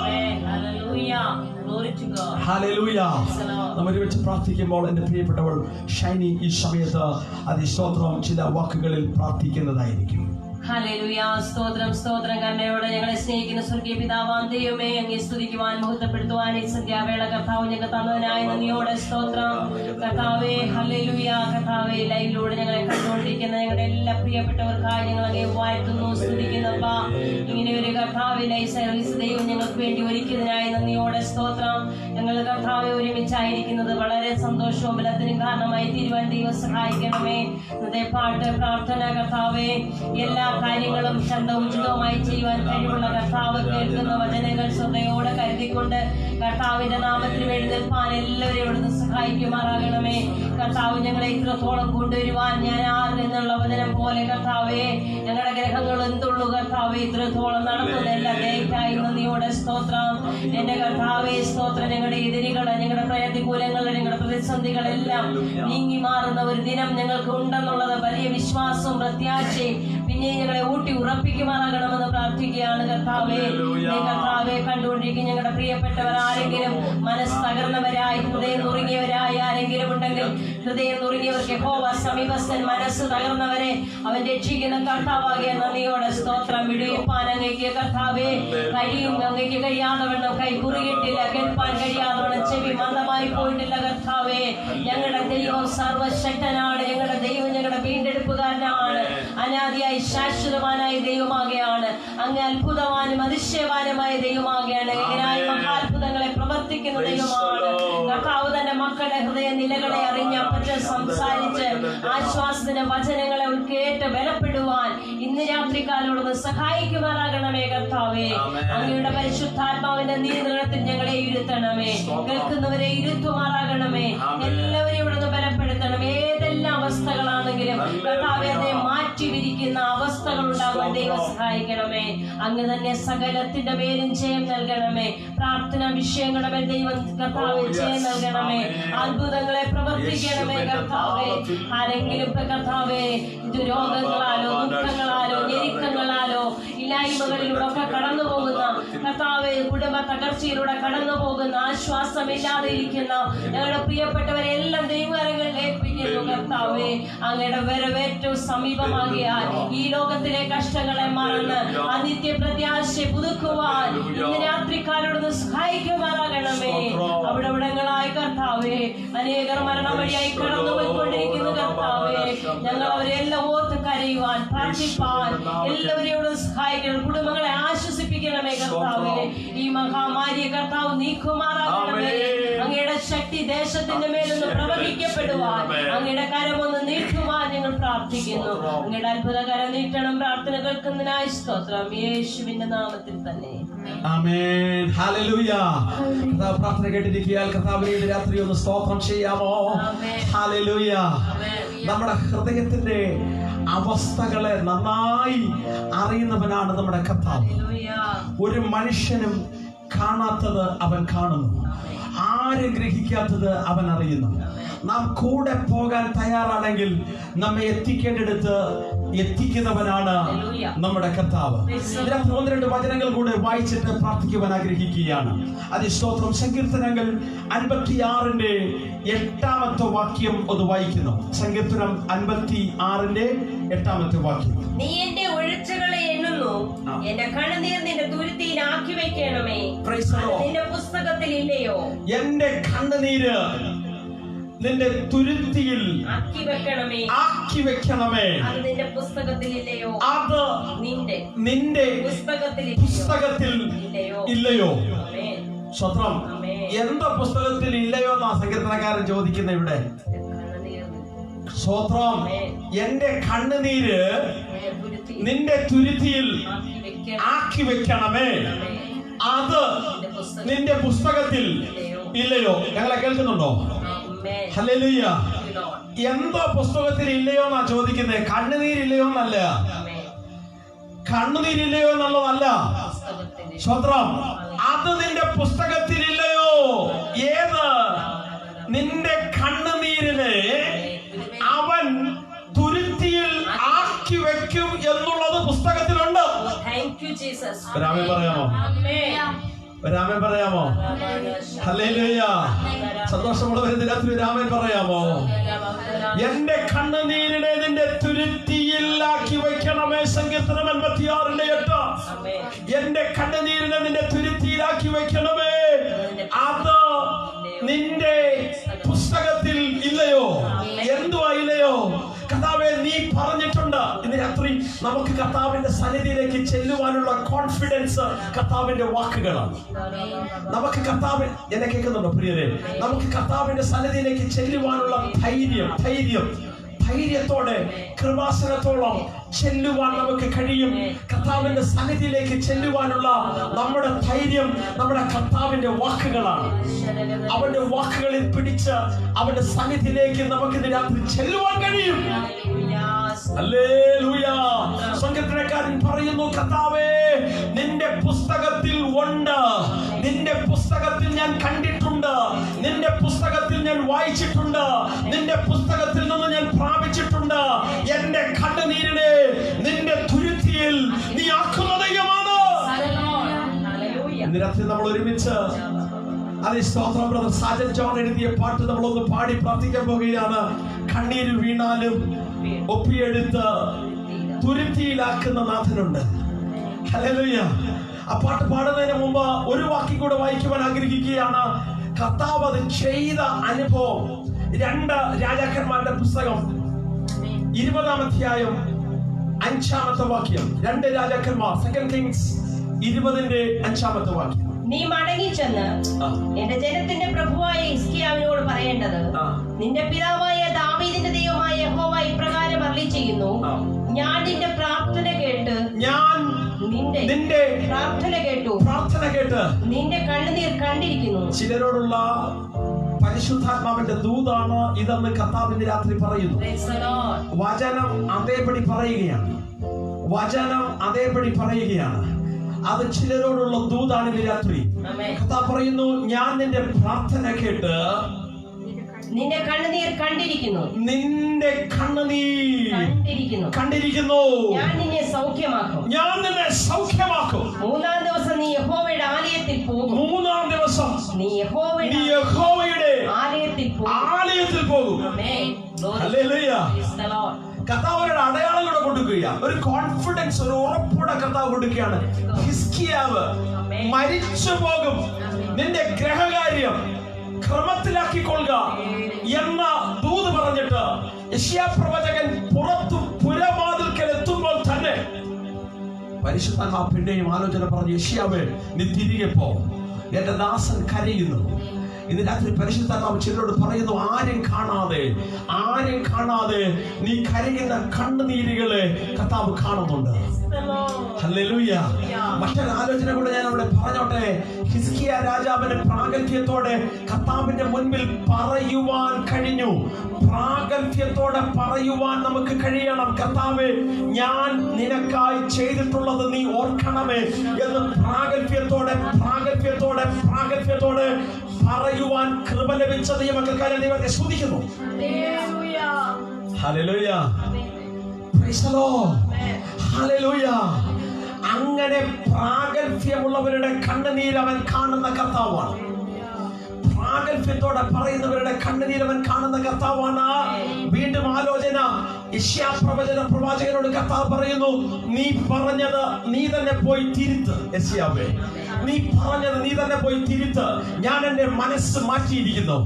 നമ്മൾ ഒരുമിച്ച് പ്രാർത്ഥിക്കുമ്പോൾ എന്റെ പ്രിയപ്പെട്ടവൾ ഷൈനി ഈ സമയത്ത് അതിസ്തോത്രം ചില വാക്കുകളിൽ പ്രാർത്ഥിക്കുന്നതായിരിക്കും. ഹല്ലേലൂയ. സ്തോത്രം സ്തോത്രം. കരുണയോടെ ഞങ്ങളെ സ്നേഹിക്കുന്ന സ്വർഗീയ പിതാവാം ദൈവമേ, അങ്ങേ സ്തുതിക്കുവാൻ മഹത്വപ്പെടുത്തുവാൻ ഈ സന്ധ്യാവേള കർത്താവ് ഞങ്ങൾക്ക് തന്നതിനായി നന്ദിയോടെ സ്തോത്രം കർത്താവേ. ഹല്ലേലൂയ. കർത്താവേ, ലൈവിലൂടെ ഞങ്ങളെ കണ്ടുകൊണ്ടിരിക്കുന്ന ഞങ്ങളുടെ എല്ലാ പ്രിയപ്പെട്ടവർക്കായി ഞങ്ങൾ അങ്ങേ വാഴ്ത്തുന്നു, സ്തുതിക്കുന്നപ്പ. ഇങ്ങനെ ഒരു കർത്താവ് ലൈവ് സർവീസ് ദൈവം ഞങ്ങൾക്ക് വേണ്ടി ഒരുക്കിയതിനായി നന്ദിയോടെ സ്തോത്രം. ഞങ്ങൾ കർത്താവെ ഒരുമിച്ചായിരിക്കുന്നത് വളരെ സന്തോഷവും ബലത്തിനും കാരണമായി തീരുവാൻ ദൈവം സഹായിക്കണമേ. ഇന്നത്തെ പാട്ട്, പ്രാർത്ഥന, കർത്താവെ, എല്ലാ കാര്യങ്ങളും ശബ്ദോചിതമായി ചെയ്യുവാൻ കഴിവുള്ള കർത്താവ് കേൾക്കുന്ന വചനങ്ങൾ ശ്രദ്ധയോടെ കരുതിക്കൊണ്ട് കർത്താവിന്റെ നാമത്തിന് വേണ്ടി നിൽപ്പാൻ എല്ലാവരെയും ഇവിടുന്ന് സഹായിക്കുമാറാകണമേ. കർത്താവ് ഞങ്ങളെ ഇത്രത്തോളം കൊണ്ടുവരുവാൻ ഞാൻ ആർ എന്നുള്ള വചനം പോലെ കർത്താവെ, ഞങ്ങളുടെ ഗ്രഹങ്ങൾ എന്തുള്ളൂ കർത്താവെ, ഇത്രത്തോളം നടത്തുന്നില്ല. ദയക്കായി നന്ദിയോടെ സ്തോത്രം. എന്റെ കർത്താവെ സ്തോത്രം. ഞങ്ങളുടെ എതിരികള്, ഞങ്ങളുടെ പ്രതികൂലങ്ങള്, ഞങ്ങളുടെ പ്രതിസന്ധികളെല്ലാം നീങ്ങി മാറുന്ന ഒരു ദിനം ഞങ്ങൾക്ക് ഉണ്ടെന്നുള്ളത് വലിയ വിശ്വാസവും പ്രത്യാശയും പിന്നെ ഞങ്ങളെ ഊട്ടി ഉറപ്പിക്കുമാറാകണമെന്ന് പ്രാർത്ഥിക്കുകയാണ് കർത്താവെ. കർത്താവെ, കണ്ടുകൊണ്ടിരിക്കും ഞങ്ങളുടെ പ്രിയപ്പെട്ടവർ ആരെങ്കിലും മനസ്സ് തകർന്നവരായി, ഹൃദയം നുറുങ്ങിയവരായി ആരെങ്കിലും ഉണ്ടെങ്കിൽ, ഹൃദയം നുറുങ്ങിയവർക്ക് യഹോവ സമീപസ്ഥൻ. മനസ്സ് തകർന്നവരെ അവൻ രക്ഷിക്കുന്ന കർത്താവാകിയ നന്ദിയോടെ സ്തോത്രം. വിടുവിപ്പാൻ അങ്ങേക്ക് കർത്താവെ കഴിയും. അങ്ങേക്ക് കഴിയാതെ വണ്ണം കൈ കുറുകിയിട്ടില്ല, കേൾപ്പാൻ കഴിയാതെ വണ്ണം ചെവി മന്ദമായി പോയിട്ടില്ല കർത്താവെ. ഞങ്ങളുടെ ദൈവം സർവശക്തനാണ്. ഞങ്ങളുടെ ദൈവം ഞങ്ങളുടെ വീണ്ടെടുപ്പുകാരനാണ്. അനാദിയായി ശാശ്വതവാനായ ദൈവമാകെയാണ്. അങ്ങ് അത്ഭുതവാനും അതിശയവാനുമായ ദൈവമാകെയാണ്. എങ്ങനെയായി മഹാത്ഭുതങ്ങളെ പ്രവർത്തിക്കുന്ന ദൈവമാണ് കർത്താവ്. തന്റെ മക്കളുടെ ഹൃദയ നിലകളെ അറിഞ്ഞ് അപ്പറ്റ് സംസാരിച്ച് ആശ്വാസത്തിന്റെ വചനങ്ങളെ കേട്ട് ബലപ്പെടുവാൻ ഇന്ന് രാത്രികാലോടൊന്ന് സഹായിക്കുമാറാകണമേ കർത്താവേ. അങ്ങയുടെ പരിശുദ്ധാത്മാവിന്റെ നിയന്ത്രണത്തിൽ ഞങ്ങളെ ഇരുത്തണമേ. കേൾക്കുന്നവരെ ഇരുത്തുമാറാകണമേ. എല്ലാവരെയും ഇവിടുന്ന് ബലപ്പെടുത്തണമേ. ഏതെല്ലാം അവസ്ഥകളാണെങ്കിലും കർത്താവേ, അതിനെ മാറ്റി വിരിക്കുന്ന അവസ്ഥകൾ ഉണ്ടാകുവാൻ ദൈവം സഹായിക്കണമേ. അങ്ങ് തന്നെ സകലത്തിന്റെ മേലും ജയം നൽകണമേ. പ്രാർത്ഥന വിഷയങ്ങളുടെ മേൽ ദൈവം കർത്താവെ ജയം നൽകണമേ. അത്ഭുതങ്ങളെ പ്രവർത്തിക്കണമേ കർത്താവേ. ആരെങ്കിലും കർത്താവേ ഇത് രോഗങ്ങളാലോ ദുഃഖങ്ങളാലോ ഞെരുക്കങ്ങളാലോ ഇല്ലായ്മകളിലൂടെ ഒക്കെ കടന്നു പോകുന്ന കർത്താവെ, കുടുംബ തകർച്ചയിലൂടെ കടന്നു പോകുന്ന, ആശ്വാസമില്ലാതെ ഇരിക്കുന്ന ഞങ്ങളുടെ പ്രിയപ്പെട്ടവരെ എല്ലാം ദൈവകരങ്ങളിൽ ഏൽപ്പിക്കുന്നു കർത്താവെ. അങ്ങയുടെ വരവേറ്റവും സമീപമാകിയാൽ ഈ ലോകത്തിലെ കഷ്ടങ്ങളെ മറന്ന് അനിത്യ പ്രത്യാശ പുതുക്കുവാൻ ഇന്ന് രാത്രിക്കാരോടൊന്ന് സഹായിക്കുമാറാകണമേ. അവിടെ ഇവിടങ്ങളായി കർത്താവെ അനേകർ മരണം വഴിയായി കടന്നു പോയിക്കൊണ്ടിരിക്കുന്നു കർത്താവെ. ഞങ്ങൾ അവരെല്ലാം ഓർത്ത് കരയുവാൻ, പ്രാർത്ഥിപ്പാൻ എല്ലാവരെയോട് സഹായിക്കണം. കുടുംബങ്ങളെ ആശ്വസിപ്പിക്കണമേ കർത്താവെ. ഈ മഹാമാരിയെ കർത്താവ് നീക്കുമാറാകണമേ. അങ്ങയുടെ ശക്തി ദേശത്തിന്റെ മേലൊന്ന് പ്രവഹിക്കപ്പെടുവാൻ, അങ്ങയുടെ കരമൊന്ന് നീട്ടുവാൻ ഞങ്ങൾ പ്രാർത്ഥിക്കുന്നു. അങ്ങയുടെ അത്ഭുത കരം നീട്ടണം. പ്രാർത്ഥന കേൾക്കുന്നതിനായി സ്തോത്രം. യേശുവിന്റെ നാമത്തിൽ തന്നെ ആമേൻ. ഹല്ലേലൂയ. കർത്താവ് പ്രാർത്ഥന കേട്ടിരിക്കുകയാൽ കർത്താവിനെ രാത്രി ഒന്ന് സ്തോത്രം ചെയ്യാമോ? ഹല്ലേലൂയ. നമ്മുടെ ഹൃദയത്തിന്റെ അവസ്ഥകളെ നന്നായി അറിയുന്നവനാണ് നമ്മുടെ കർത്താവ്. ഒരു മനുഷ്യനും കാണാത്തത് അവൻ കാണുന്നു, ആരും ഗ്രഹിക്കാത്തത് അവൻ അറിയുന്നു. നാം കൂടെ പോകാൻ തയ്യാറാണെങ്കിൽ നമ്മെ എത്തിക്കേണ്ടടുത്ത് എത്തിക്കുന്നവനാണ് നമ്മുടെ കർത്താവ്. ഇതിനകത്ത് 1-2 വചനങ്ങൾ കൂടെ വായിച്ചിട്ട് പ്രാർത്ഥിക്കുവാൻ ആഗ്രഹിക്കുകയാണ്. അതിസ്തോത്രം. സങ്കീർത്തനങ്ങൾ 56-ന്റെ 8-ാമത്തെ വാക്യം ഒന്ന് വായിക്കുന്നു. സങ്കീർത്തനം 56-ന്റെ 8-ാമത്തെ വാക്യം. നീ എന്റെ ഒഴിച്ചുകളെ എണ്ണുന്നു, എന്റെ കണ്ണുനീർ നിന്റെ തുരുത്തിയിൽ ആക്കി വെക്കണമേ. നിന്റെ പുസ്തകത്തിൽ ഇല്ലയോ? എന്റെ കണ്ണുനീര് നിന്റെ തുരുത്തിയിൽ ആക്കി വെക്കണമേ. അത് നിന്റെ പുസ്തകത്തിൽ ഇല്ലയോ? അത് നിന്റെ പുസ്തകത്തിൽ ഇല്ലയോ? സ്വത്രം. എന്താ പുസ്തകത്തിൽ ഇല്ലയോ എന്നാ സങ്കീർത്തനക്കാരൻ ചോദിക്കുന്ന ഇവിടെ. സ്വത്രം. എന്റെ കണ്ണുനീര് നിന്റെ തുരുത്തിയിൽ ആക്കി വെക്കണമേ. അത് നിന്റെ പുസ്തകത്തിൽ ഇല്ലയോ? ഞങ്ങളെ കേൾക്കുന്നുണ്ടോ? ഹല്ലേലൂയ. എന്തോ പുസ്തകത്തിൽ ഇല്ലയോ എന്നാ ചോദിക്കുന്നത്. കണ്ണുനീരില്ലയോ എന്നല്ല, കണ്ണുനീരില്ലയോ എന്നുള്ളതല്ല. സ്വത്രം. അത് നിന്റെ പുസ്തകത്തിലില്ലയോ? ഏത്? നിന്റെ കണ്ണുനീരിനെ അവൻ തുരുത്തിയിൽ ആക്കി വെക്കും എന്നുള്ളത് പുസ്തകത്തിലുണ്ട്. രാമൻ പറയാമോ? രാമൻ പറയാമോ? ഹല്ലേലൂയ. സന്തോഷമുള്ളവരെ രാത്രി രാമൻ പറയാമോ? എന്റെ കണ്ണുനീരിനെ നിന്റെ തുരുത്തിയിൽ ആക്കി വെക്കണമേ. സങ്കീർത്തനം കണ്ണുനീരിനെ നിന്റെ തുരുത്തിയിലാക്കി വെക്കണമേ. അത് നിന്റെ പുസ്തകത്തിൽ ഇല്ലയോ? എന്തുവാ ഇല്ലയോ? കർത്താവേ, നീ പറഞ്ഞിട്ടുണ്ട്. ഇന്ന് രാത്രി നമുക്ക് കർത്താവിന്റെ സന്നിധിയിലേക്ക് ചെല്ലുവാനുള്ള കോൺഫിഡൻസ് കർത്താവിന്റെ വാക്കുകളാണ്. നമുക്ക് കർത്താവ്, എന്നെ കേൾക്കുന്നുണ്ടോ പ്രിയരെ? നമുക്ക് കർത്താവിന്റെ സന്നിധിയിലേക്ക് ചെല്ലുവാനുള്ള ധൈര്യത്തോടെ കൃപാസനത്തോളം ചെല്ലുവാൻ നമുക്ക് കഴിയും. കർത്താവിന്റെ സന്നിധിയിലേക്ക് ചെല്ലുവാനുള്ള നമ്മുടെ ധൈര്യം നമ്മുടെ കർത്താവിന്റെ വാക്കുകളാണ്. അവന്റെ വാക്കുകളിൽ പിടിച്ച് അവന്റെ സന്നിധിയിലേക്ക് നമുക്ക് ഇന്ന് രാത്രി ചെല്ലുവാൻ കഴിയും. ഹല്ലേലൂയ. സങ്കീർത്തനക്കാരൻ പറയുന്നു, കർത്താവേ, നിന്റെ പുസ്തകത്തിൽ ഉണ്ട്. നിന്റെ പുസ്തകത്തിൽ ഞാൻ കണ്ടിട്ടുണ്ട്. നിന്റെ പുസ്തകത്തിൽ ഞാൻ വായിച്ചിട്ടുണ്ട്. നിന്റെ പുസ്തകത്തിൽ നിന്ന് ഞാൻ പ്രാപിച്ചിട്ടുണ്ട്. എന്റെ കണ്ണുനീരിനെ നിന്റെ തുരുത്തിയിൽ നീ ആക്കുന്ന ദൈവമാണ്. ഇന്ന് രാത്രി നമ്മൾ ഒരുമിച്ച് അതേ സ്തോത്രം. ബ്രദർ സാജൻ ജോൺ എഴുതിയ പാട്ട് നമ്മളൊന്ന് പാടി പ്രാർത്ഥിക്കാൻ പോകുകയാണ്. കണ്ണീര് വീണാലും ഒപ്പിയെടുത്ത് തുരുത്തിയിലാക്കുന്ന നാഥനുണ്ട്. ഹല്ലേലൂയ. ആ പാട്ട് പാടുന്നതിന് മുമ്പ് ഒരു വാക്യം കൂടെ വായിക്കുവാൻ ആഗ്രഹിക്കുകയാണ്. കർത്താവ് അത് ചെയ്ത അനുഭവം 2 രാജാക്കന്മാരുടെ പുസ്തകം 20-ാം അധ്യായം 5-ാമത്തെ വാക്യം. 2 രാജാക്കന്മാർ, 2 കിങ്സ് 20-ന്റെ 5-ാമത്തെ വാക്യം. നീ മടങ്ങിച്ചെന്ന് എന്റെ ജനത്തിന്റെ പ്രഭുവായ ഹിസ്കിയാവിനോട് പറയേണ്ടത്, നിന്റെ പിതാവായ ദാവീദിന്റെ ദൈവമായ യഹോവ ഇപ്രകാരം അരുളിച്ചെയ്യുന്നു, ഞാൻ നിന്റെ പ്രാർത്ഥന കേട്ട് നിന്റെ പ്രാർത്ഥന കേട്ട് നിന്റെ കണ്ണുനീർ കണ്ടിരിക്കുന്നു. ചിലരോടുള്ള പരിശുദ്ധാത്മാവിന്റെ ദൂതാണ് ഇതെന്ന് കർത്താവിന്റെ രാത്രി പറയുന്നു. വചനം അതേപടി പറയുകയാണ്. അത് ചിലരോടുള്ള ദൂതാണ് ഇന്ന് രാത്രി. കർത്താവ് പറയുന്നു, ഞാൻ നിന്റെ പ്രാർത്ഥന കേട്ട് നിന്റെ കണ്ണുനീർ കണ്ടിരിക്കുന്നു. നിന്റെ കണ്ണുനീർ കണ്ടിരിക്കുന്നു. ഞാൻ നിന്നെ സൗഖ്യമാക്കും. 3-ാം ദിവസം നീ യഹോവയുടെ ആലയത്തിൽ പോകും. 3-ാം ദിവസം നീ യഹോവയുടെ ആലയത്തിൽ പോകും. ഹല്ലേലൂയ. കർത്താവിന്റെ അടയാളങ്ങളെ കൊടുക്കുകയാണ്. ഒരു കോൺഫിഡൻസ്, ഒരു ഉറപ്പോടെ കർത്താവ് കൊടുക്കുകയാണ്. ഹിസ്കിയാവ് മരിച്ചു പോകും, നിന്റെ ഗ്രഹകാര്യം ക്രമത്തിലാക്കിക്കൊള്ളുക എന്ന ദൂത് പറഞ്ഞിട്ട് യെശയ്യാ പ്രവചകൻ പുറത്തു പുരവാതിൽക്കൽ എത്തുമ്പോൾ തന്നെ പരിശുദ്ധാത്മാവ് പിന്നെയും ആലോചന പറഞ്ഞു, യെശയ്യാവേ, നീ തിരികെ പോ, എന്റെ ദാസൻ കരയുന്നു. ഇന്ന് രാത്രി പരിശുദ്ധാത്മാവ് ചിലരോട് പറയുന്നു, ആരും കാണാതെ നീ കരയുന്ന കണ്ണുനീരുകളെ കർത്താവ് കാണുന്നുണ്ട്. ഹല്ലേലൂയ. മറ്റൊരു ആലോചന കൂടെ ഞാൻ അവിടെ പറഞ്ഞോട്ടെ. ഹിസ്കിയ രാജാവിന് പ്രാഗൽഭ്യത്തോടെ കർത്താവിന്റെ മുൻപിൽ പറയുവാൻ കഴിഞ്ഞു. പ്രാഗൽഭ്യത്തോടെ പറയുവാൻ നമുക്ക് കഴിയണം. കർത്താവേ, ഞാൻ നിനക്കായി ചെയ്തിട്ടുള്ളത് നീ ഓർക്കണമേ എന്ന് പ്രാഗൽഭ്യത്തോടെ പറയുവാൻ കൃപ ലഭിച്ച ദൈവമക്കൾക്കാരെ ദൈവത്തെ സ്തുതിക്കുന്നു. Hallelujah. Price the Lord. Hallelujah. അങ്ങനെ പ്രാഗൽഭ്യമുള്ളവരുടെ കണ്ണുനീർ അവൻ കാണുന്ന കർത്താവാണ്. പ്രാഗൽഭ്യത്തോടെ പറയുന്നവരുടെ കണ്ണുനീർ അവൻ കാണുന്ന കർത്താവാണ്. വീണ്ടും ആലോചന. യെശയ്യാ പ്രവാചകനോട് കർത്താവ് പറയുന്നു, നീ പറഞ്ഞത് നീ തന്നെ പോയി തിരുത്ത്. യെശയ്യാവേ, നീ പറഞ്ഞത് നീ തന്നെ പോയി തിരുത്ത്. ഞാൻ എന്റെ മനസ്സ് മാറ്റിയിരിക്കുന്നു.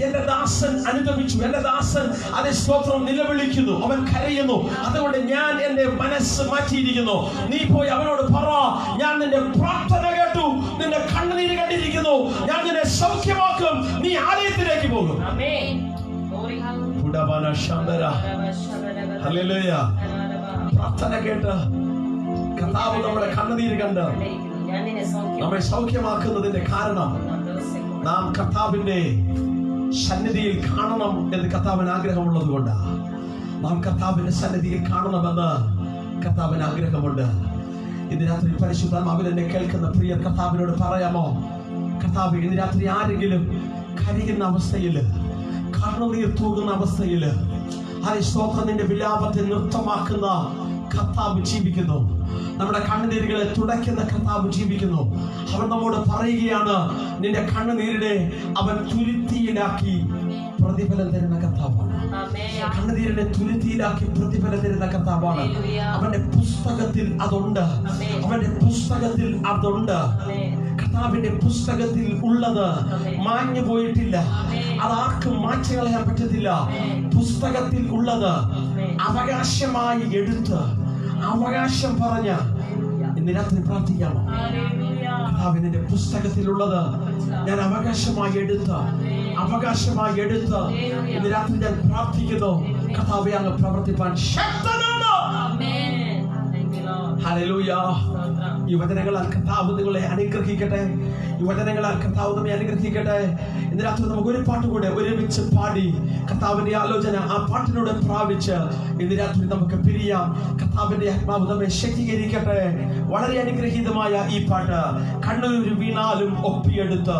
എന്റെ ദാസൻ അനുഗമിച്ചു. എന്റെ ദാസൻ അതേ സ്തോത്രം നിലവിളിക്കുന്നു, അവൻ കരയുന്നു. അതുകൊണ്ട് ഞാൻ എന്റെ മനസ്സ് മാറ്റിയിരിക്കുന്നു. നീ പോയി അവനോട് പറ, ഞാൻ നിന്റെ പ്രാർത്ഥന കേട്ടു, നിന്റെ കണ്ണുനീര് കണ്ടിരിക്കുന്നു, ഞാൻ നിന്നെ സൗഖ്യമാക്കും, നീ ആലയത്തിലേക്ക് പോകും. ഹല്ലേലൂയ. പ്രാർത്ഥന കേട്ട് കർത്താവ് നമ്മുടെ കണ്ണുനീര് കണ്ട് നമ്മെ സൗഖ്യമാക്കുന്നതിന്റെ കാരണം നാം കർത്താവിന്റെ സന്നിധിയിൽ കാണണം എന്ന് കർത്താവിന് ആഗ്രഹമുള്ളത് കൊണ്ടാണ്. നാം കർത്താവിന്റെ സന്നിധിയിൽ കാണണമെന്ന് കർത്താവിന് ആഗ്രഹമുണ്ട്. ഇന്ന് രാത്രി പരിശുദ്ധാത്മാവിൽ എന്നെ കേൾക്കുന്ന പ്രിയ കർത്താവിനോട് പറയാമോ, കർത്താവ്, ഇന്ന് രാത്രി ആരെങ്കിലും കരയുന്ന അവസ്ഥയില്, കണ്ണുനീർ തൂകുന്ന അവസ്ഥയില്, അതേ സ്തോത്രം നിന്റെ വിലാപത്തെ നൃത്തമാക്കുന്ന കർത്താവ് ജീവിക്കുന്നു. നമ്മുടെ കണ്ണുനീരുകളെ തുടയ്ക്കുന്ന കർത്താവ് ജീവിക്കുന്നു. അവൻ നമ്മോട് പറയുകയാണ്, നിന്റെ കണ്ണുനീരിനെ അവൻ തുരുത്തിയിലാക്കി പ്രതിഫലം തരുന്ന കർത്താവാണ്. കണ്ണുനീരിനെ തുരുത്തിയിലാക്കി പ്രതിഫലം തരുന്ന കർത്താവാണ്. അവന്റെ പുസ്തകത്തിൽ അതുണ്ട്. അവന്റെ പുസ്തകത്തിൽ അതുണ്ട്. കർത്താവിന്റെ പുസ്തകത്തിൽ ഉള്ളത് മാഞ്ഞു പോയിട്ടില്ല. അതാർക്കും മാറ്റി കളയാൻ പറ്റത്തില്ല. പുസ്തകത്തിൽ ഉള്ളത് അവകാശമായി എടുത്ത് അവകാശം പറഞ്ഞ ഇന്ന് രാത്രി പ്രാർത്ഥിക്കാമോ? കർത്താവിന്റെ പുസ്തകത്തിലുള്ളത് ഞാൻ അവകാശമായി എടുത്ത് ഇന്ന് രാത്രി ഞാൻ പ്രാർത്ഥിക്കുന്നു. കർത്താവേ, അങ്ങ് പ്രവർത്തിപ്പാൻ ശക്തനാണ്. ഹല്ലേലൂയ. ഈ വചനങ്ങളാൽ കർത്താവ് നിങ്ങളെ അനുഗ്രഹിക്കട്ടെ. ഇന്ന് രാത്രി നമുക്ക് ഒരു പാട്ട് കൂടെ ഒരുമിച്ച് പാടി കർത്താവിന്റെ ആലോചന ആ പാട്ടിലൂടെ പ്രാപിച്ച് ഇന്ന് രാത്രി നമുക്ക് പിരിയാം. കർത്താവിന്റെ ആത്മാവ് നമ്മെ ശക്തീകരിക്കട്ടെ. വളരെ അനുഗ്രഹീതമായ ഈ പാട്ട് കണ്ണൂർ വീണാലും ഒപ്പിയെടുത്ത്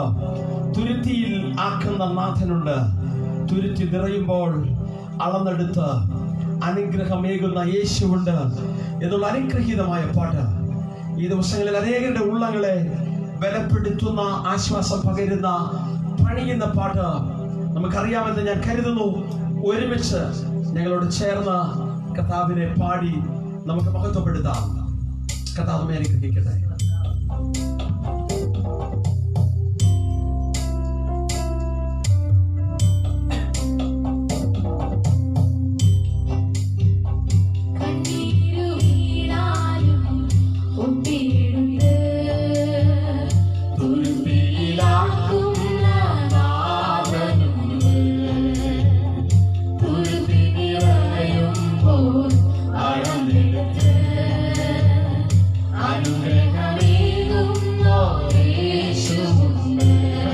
തുരുത്തിയിൽ ആക്കുന്ന നാഥനുണ്ട്. തുരുത്തി നിറയുമ്പോൾ അളന്നെടുത്ത് അനുഗ്രഹമേകുന്ന യേശുവുണ്ട് എന്നുള്ള അനുഗ്രഹീതമായ പാട്ട് ഈ ദിവസങ്ങളിൽ അനേകരുടെ ഉള്ളങ്ങളെ ബലപ്പെടുത്തുന്ന, ആശ്വാസം പകരുന്ന, പണിയുന്ന പാട്ട് നമുക്കറിയാമെന്ന് ഞാൻ കരുതുന്നു. ഒരുമിച്ച് ഞങ്ങളോട് ചേർന്ന് കർത്താവിനെ പാടി നമുക്ക് മഹത്വപ്പെടുത്താം. കർത്താവിനെ അനുഗ്രഹിക്കട്ടെ. അനുഗ്രഹമേകുന്നോരേശുവുണ്ട്.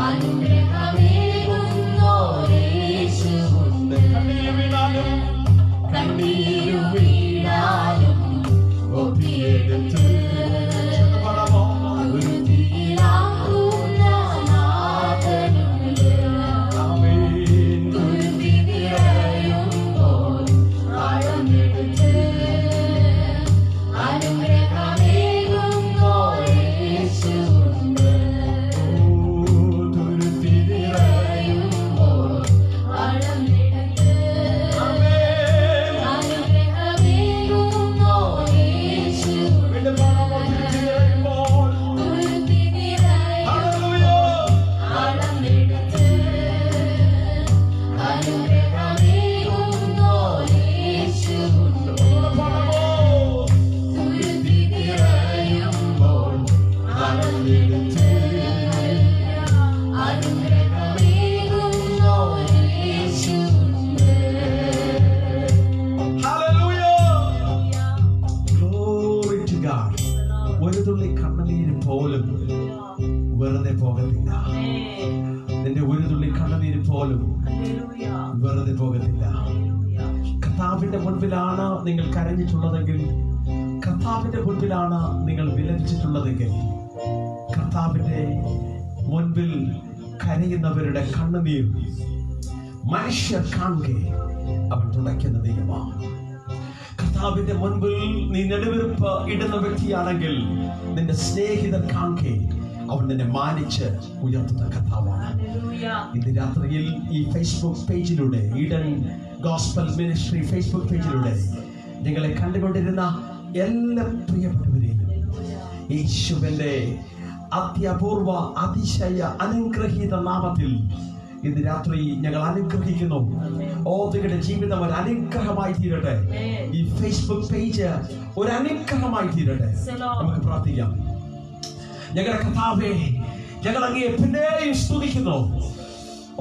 അനുഗ്രഹമേകുന്നോരേശുവുണ്ട്. കണ്ണീരു വീണാലും ഒപ്പിയെടുത്ത് ഒരു തീരാക്കുന്ന നാഥനുണ്ട്. കുരുതി നിറയുമ്പോൾ ആഴമെടുത്ത് അനുഗ്രഹമേകുന്നോരേശുവുണ്ട്. കുരുതി നിറയുമ്പോൾ ആഴമെടുത്ത് അനുഗ്രഹമേകുന്നോരേശുവുണ്ട്. കുരുതി നിറയുമ്പോൾ ആഴമെടുത്ത് അനുഗ്രഹമേകുന്നോരേശുവുണ്ട്. കുരുതി നിറയുമ്പോൾ ആഴമെടുത്ത് അനുഗ്രഹമേകുന്നോരേശുവുണ്ട്. Glory to God. ഒരു തുള്ളി കണ്ണുനീര് പോലും വെറുതെ പോകത്തില്ല. നിന്റെ ഒരു തുള്ളി കണ്ണുനീര് പോലും വെറുതെ പോകത്തില്ല. കർത്താവിന്റെ മുൻപിലാണ് നിങ്ങൾ കരഞ്ഞിട്ടുള്ളതെങ്കിൽ, കർത്താവിന്റെ മുൻപിലാണ് നിങ്ങൾ വിലപിച്ചിട്ടുള്ളതെങ്കിൽ, കർത്താവിന്റെ മുൻപിൽ കരയുന്നവരുടെ കണ്ണുനീർ മനുഷ്യർ കാണുക അവൻ തുടയ്ക്കുന്ന ദൈവമാണ്. കർത്താവിന്റെ മുൻപിൽ നീ നെടുവീർപ്പ് ഇടുന്ന വ്യക്തിയാണെങ്കിൽ നിന്റെ സ്നേഹിതൻ കാണുക അവൻ നിന്നെ മാനിച്ച് ഉയർത്തുന്ന കർത്താവാണ്. ഇന്ന് രാത്രിയിൽ ഈ ഫേസ്ബുക്ക് പേജിലൂടെ, ഈഡൻ ഗോസ്പൽ മിനിസ്ട്രി ഫേസ്ബുക്ക് പേജിലൂടെ നിങ്ങളെ കണ്ടുകൊണ്ടിരുന്ന എല്ലാ പ്രിയപ്പെട്ടവരെയും യേശുവിന്റെ അത്യപൂർവ അതിശയ അനുഗ്രഹീത നാമത്തിൽ ഇന്ന് രാത്രി ഞങ്ങൾ അനുഗ്രഹിക്കുന്നു. നിങ്ങളുടെ ജീവിതം ഒരു അനുഗ്രഹമായി തീരട്ടെ. ഈ ഫേസ്ബുക്ക് പേജ് ഒരു അനുഗ്രഹമായി തീരട്ടെ. നമുക്ക് പ്രാർത്ഥിക്കാം. ഞങ്ങളുടെ കർത്താവേ, ഞങ്ങൾ അങ്ങയെ പിന്നെയും സ്തുതിക്കുന്നു.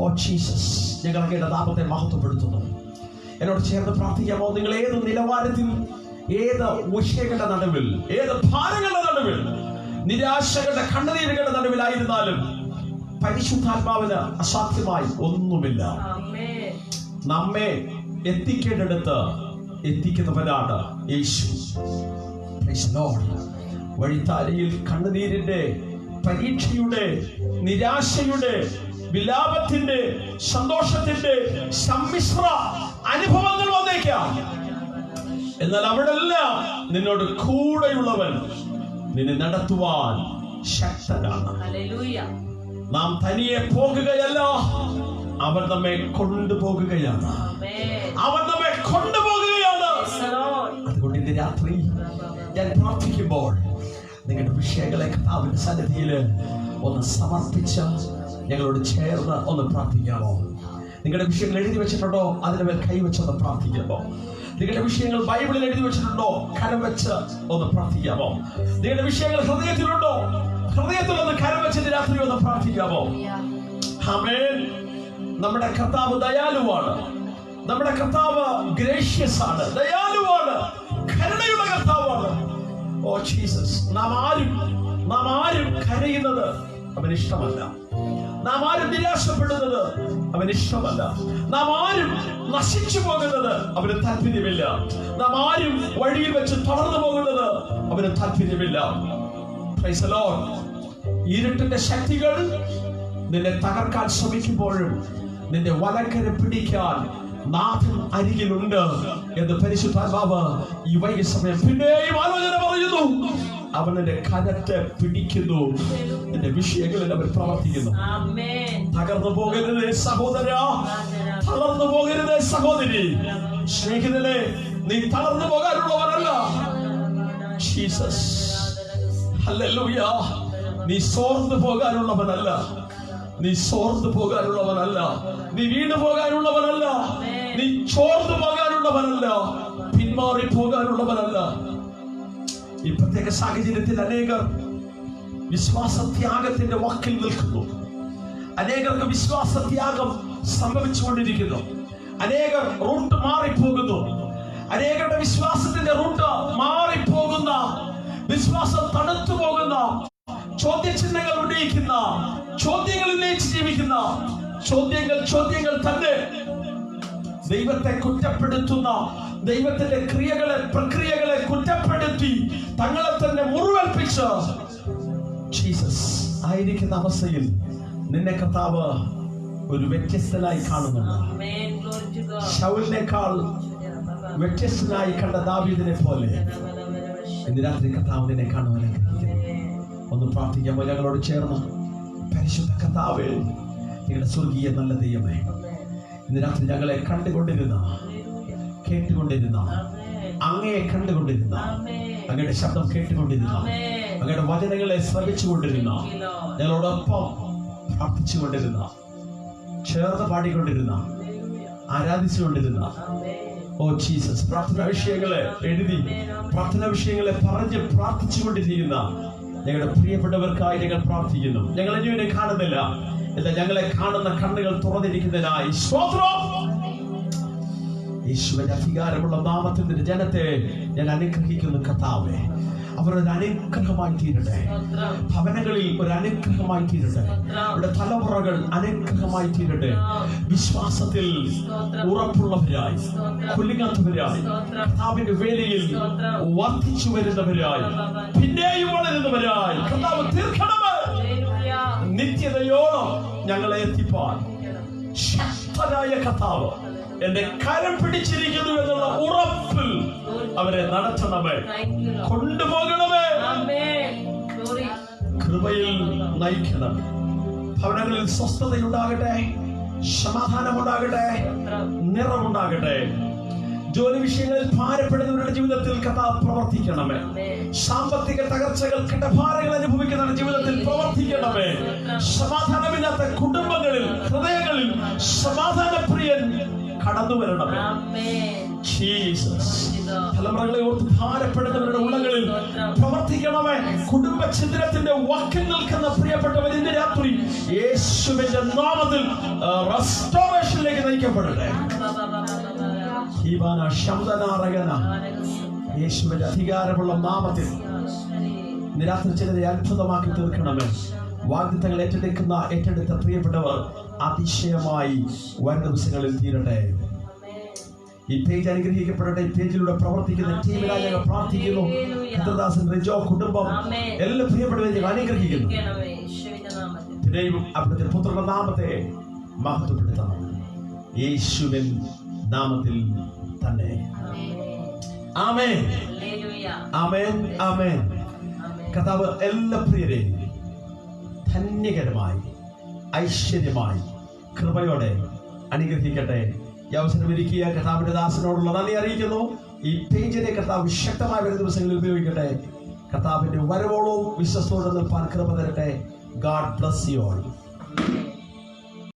ഓ ജീസസ്, ഞങ്ങൾ അങ്ങയുടെ നാമത്തെ മഹത്വപ്പെടുത്തുന്നു. എന്നോട് ചേർന്ന് പ്രാർത്ഥിക്കാമോ? നിങ്ങൾ ഏത് നിലവാരത്തിൽ, ഏത് വിഷയങ്ങളുടെ നടുവിൽ, ഏത് ഭാരങ്ങളുടെ നടുവിൽ, നിരാശകളുടെ കണ്ണുനീരുകളുടെ നടുവിലായിരുന്നാലും പരിശുദ്ധാത്മാവിന് അസാധ്യമായി ഒന്നുമില്ല. നമ്മെ എത്തിക്കേണ്ടടുത്ത് എത്തിക്കുന്നവനാണ് യേശു. Praise the Lord. വഴിത്താരയിൽ കണ്ണുനീരിന്റെ, പരീക്ഷയുടെ, നിരാശയുടെ, വിലാപത്തിന്റെ, സന്തോഷത്തിന്റെ സമ്മിശ്ര അനുഭവങ്ങൾ വന്നേക്കാം. എന്നാൽ അവിടെല്ലാം നിന്നോട് കൂടെയുള്ളവൻ നിന്നെ നടത്തുവാൻ ശക്തനാണ്. നാം തനിയെ പോകുകയല്ല, അവൻ നമ്മെ കൊണ്ടുപോകുകയാണ്. അവൻ നമ്മെ കൊണ്ടുപോകുകയാണ്. അതുകൊണ്ട് ഇന്ന് രാത്രി ഞാൻ പ്രാർത്ഥിക്കുമ്പോൾ നിങ്ങളുടെ വിഷയങ്ങളെ കർത്താവിന്റെ സന്നിധിയിൽ ഒന്ന് സമർപ്പിച്ച് ഞങ്ങളോട് ചേർന്ന് ഒന്ന് പ്രാർത്ഥിക്കാമോ? നിങ്ങളുടെ വിഷയങ്ങൾ എഴുതി വെച്ചിട്ടുണ്ടോ? അതിന് മേൽ കൈവച്ചൊന്ന് പ്രാർത്ഥിക്കാമോ? നിങ്ങളുടെ വിഷയങ്ങൾ ബൈബിളിൽ എഴുതി വെച്ചിട്ടുണ്ടോ? കരം വെച്ച് ഒന്ന് പ്രാർത്ഥിക്കാമോ? നിങ്ങളുടെ വിഷയങ്ങൾ ഹൃദയത്തിലുണ്ടോ? ഹൃദയത്തിൽ ഒന്ന് കരം വെച്ചിട്ട് രാത്രി ഒന്ന് പ്രാർത്ഥിക്കാമോ? ആമേൻ. നമ്മുടെ കർത്താവ് ദയാലുവാണ്. നമ്മുടെ കർത്താവ് ഗ്രേഷ്യസ് ആണ്, ദയാലുവാണ്, കരുണയുള്ള കർത്താവാണ്. ഓ ജീസസ്, നാം ആരും കരയുന്നത് അവന് ഇഷ്ടമല്ല. നാം ആരും നിരാശപ്പെടുന്നത് അവന് ഇഷ്ടമല്ല. നാം ആരും നശിച്ചു പോകുന്നത് അവന് താല്പര്യമില്ല. നാം ആരും വഴിയിൽ വെച്ച് തളർന്നു പോകുന്നത് അവന് താല്പര്യമില്ല. Praise the Lord. ഇരുട്ടിന്റെ ശക്തികൾ നിന്നെ തകർക്കാൻ ശ്രമിക്കുമ്പോഴും നിന്റെ വലക്കരെ പിടിക്കാൻ നാഥൻ അരികിലുണ്ട് എന്ന് പരിശുദ്ധാത്മാവ് ഈ വൈകിയ സമയം പിന്നെയും ആലോചന പറയുന്നു. അവൻ നിന്റെ കരത്തെ പിടിക്കുന്നു. നിന്റെ വിഷയങ്ങളിൽ അവൻ പ്രവർത്തിക്കുന്നു. തകർന്നു പോകരുത് സഹോദര, തളർന്നു പോകരുത് സഹോദരി. സ്നേഹിതനെ, നീ തളർന്നു പോകാനുള്ളവരല്ല. Jesus, hallelujah. നീ സോർന്നു പോകാനുള്ളവനല്ല. നീ സോർന്നു പോകാനുള്ളവനല്ല. നീ വീണു പോകാനുള്ളവനല്ല. നീ ചോർന്നു പോകാനുള്ളവനല്ല. പിന്മാറി പോകാനുള്ളവനല്ല. ഈ പ്രത്യേക സാഹചര്യത്തിൽ അനേകർ വിശ്വാസത്യാഗത്തിന്റെ വാക്കിൽ നിൽക്കുന്നു. അനേകർക്ക് വിശ്വാസത്യാഗം സംഭവിച്ചുകൊണ്ടിരിക്കുന്നു. അനേകർ റൂട്ട് മാറിപ്പോകുന്നു. അനേകരുടെ വിശ്വാസത്തിന്റെ റൂട്ട് മാറിപ്പോകുന്ന, വിശ്വാസം തണുത്തു പോകുന്ന ചോദ്യചിഹ്നങ്ങൾ ഉന്നയിക്കുന്ന, ചോദ്യങ്ങൾ ഉന്നയിച്ച് ജീവിക്കുന്ന, ചോദ്യങ്ങൾ തന്നെ ദൈവത്തെ കുറ്റപ്പെടുത്തുന്ന, ദൈവത്തിന്റെ പ്രക്രിയകളെ കുറ്റപ്പെടുത്തി തങ്ങളെ തന്നെ മുറിവേൽപ്പിച്ച് ജീസസ് ആയിരിക്കുന്ന അവസ്ഥയിൽ നിന്നെ കർത്താവ് ഒരു വ്യത്യസ്തനായി കാണുന്നുണ്ട്. ശൗലിനേക്കാൾ വ്യത്യസ്തനായി കണ്ട ദാവീദിനെ പോലെ ഇന്ന് രാത്രി കർത്താവ് നിന്നെ കാണുവാൻ ആഗ്രഹിക്കുന്നു. ഒന്ന് പ്രാർത്ഥിക്കാമോ ഞങ്ങളോട് ചേർന്ന്? പരിശുദ്ധ കർത്താവേ, നിങ്ങളുടെ സ്വർഗീയ നല്ല ദൈവമേ, ഇന്ന് രാത്രി ഞങ്ങളെ കണ്ടുകൊണ്ടിരുന്ന, കേട്ടുകൊണ്ടിരുന്ന, അങ്ങയെ കണ്ടുകൊണ്ടിരുന്ന, അങ്ങയുടെ ശബ്ദം കേട്ടുകൊണ്ടിരുന്ന, അങ്ങയുടെ വചനങ്ങളെ ശ്രവിച്ചുകൊണ്ടിരുന്ന, ഞങ്ങളോടൊപ്പം പ്രാർത്ഥിച്ചുകൊണ്ടിരുന്ന, ചേർന്ന് പാടിക്കൊണ്ടിരുന്ന, ആരാധിച്ചുകൊണ്ടിരുന്ന, ഓ ജീസസ്, പ്രാർത്ഥനാ വിഷയങ്ങളെ എഴുതി, പ്രാർത്ഥനാ വിഷയങ്ങളെ പറഞ്ഞ് പ്രാർത്ഥിച്ചുകൊണ്ടിരിക്കുന്ന ഞങ്ങളുടെ പ്രിയപ്പെട്ടവർക്കായി ഞങ്ങൾ പ്രാർത്ഥിക്കുന്നു. ഞങ്ങൾ ഇനിയെ കാണുന്നില്ല, എന്നാൽ ഞങ്ങളെ കാണുന്ന കണ്ണുകൾ തുറന്നിരിക്കുന്നതിനായി സ്തോത്രം. യേശുവിന്റെ അധികാരമുള്ള നാമത്തിൽ നിന്റെ ജനത്തെ ഞാൻ അനുഗ്രഹിക്കുന്നു കർത്താവേ. അവർ ഒരു അനുഗ്രഹമായി തീരട്ടെ, ഭവനങ്ങളിൽ ഒരു അനുഗ്രഹമായി തീരട്ടെ, ഇവിടെ തലമുറകൾ അനുഗ്രഹമായി തീരട്ടെ. വിശ്വാസത്തിൽ ഉറപ്പുള്ളവരായി, കുലുങ്ങാത്തവരായി, കർത്താവിന്റെ വേലയിൽ വർദ്ധിച്ചു വരുന്നവരായി, പിന്നെയും വളരുന്നവരായി കർത്താവ് തീർക്കണമേ. നിത്യതയോളം ഞങ്ങളെ എത്തിപ്പാൻ ശക്തനായ കർത്താവ് എന്റെ കരം പിടിച്ചിരിക്കുന്നു എന്നുള്ള ഉറപ്പിൽ അവരെ നടത്തണമേ, കൊണ്ടുപോകണമേ, കൃപയിൽ നയിക്കണം. ഭവനങ്ങളിൽ സ്വസ്ഥതയുണ്ടാകട്ടെ, സമാധാനമുണ്ടാകട്ടെ, നിറമുണ്ടാകട്ടെ. ജോലി വിഷയങ്ങളിൽ ഭാരപ്പെടുന്നവരുടെ ജീവിതത്തിൽ കർത്താവ് പ്രവർത്തിക്കണമേ. സാമ്പത്തിക തകർച്ചകൾ, കടഭാരങ്ങൾ അനുഭവിക്കുന്നവരുടെ ജീവിതത്തിൽ പ്രവർത്തിക്കണമേ. സമാധാനമില്ലാത്ത കുടുംബങ്ങളിൽ, ഹൃദയങ്ങളിൽ സമാധാനപ്രിയൻ കടന്നു വരണമേ. ജീസസ്, തലമുറകളെ ഓർത്ത് ഭാരപ്പെടുന്നവരുടെ ഉള്ളങ്ങളിൽ പ്രവർത്തിക്കണമേ. കുടുംബ ഛിദ്രത്തിന്റെ വാക്കിൽ നിൽക്കുന്ന പ്രിയപ്പെട്ടവർ ഇന്ന് രാത്രി യേശുവിന്റെ നാമത്തിൽ റെസ്റ്റോറേഷനിലേക്ക് നയിക്കപ്പെടട്ടെ. യേശുവിന്റെ അധികാരമുള്ള നാമത്തിൽ നിരാത്രി ചിലരെ അത്ഭുതമാക്കി തീർക്കണമേ. വാഗ്ദത്തങ്ങൾ ഏറ്റെടുത്ത പ്രിയപ്പെട്ടവർ അതിശയമായി വരും ദിവസങ്ങളിൽ തീരട്ടെ. ഈ പേജ് അനുഗ്രഹിക്കപ്പെടട്ടെ. ഈ പേജിലൂടെ പ്രവർത്തിക്കുന്ന ടീമിനായി ഞങ്ങൾ പ്രാർത്ഥിക്കുന്നു. ഖദർദാസൻ, റിജോ, കുടുംബം, എല്ലാ പ്രിയപ്പെട്ടവരെ ഞങ്ങൾ അനുഗ്രഹിക്കുന്നു. ദൈവം അവിടുത്തെ പുത്രന്റെ നാമത്തെ മഹത്വപ്പെടുത്തണം. യേശുവിൻ നാമത്തിൽ തന്നെ. ആമേൻ, ആമേൻ, ആമേൻ. കർത്താവ് എല്ലാ പ്രിയരെയും ധന്യകരമായി, ഐശ്വര്യമായി, കൃപയോടെ അനുഗ്രഹിക്കട്ടെ. ഈ അവസരം ഒരുക്കിയ കർത്താവിന്റെ ദാസനോടുള്ള നന്ദി അറിയിക്കുന്നു. ഈ പേജിനെ കർത്താവ് ശക്തമായ വരുന്ന ദിവസങ്ങളിൽ ഉപയോഗിക്കട്ടെ. കർത്താവിന്റെ വരവോളവും വിശ്വസ്തയോടെ നിൽപ്പാൻ കൃപ തരട്ടെ. God bless you all.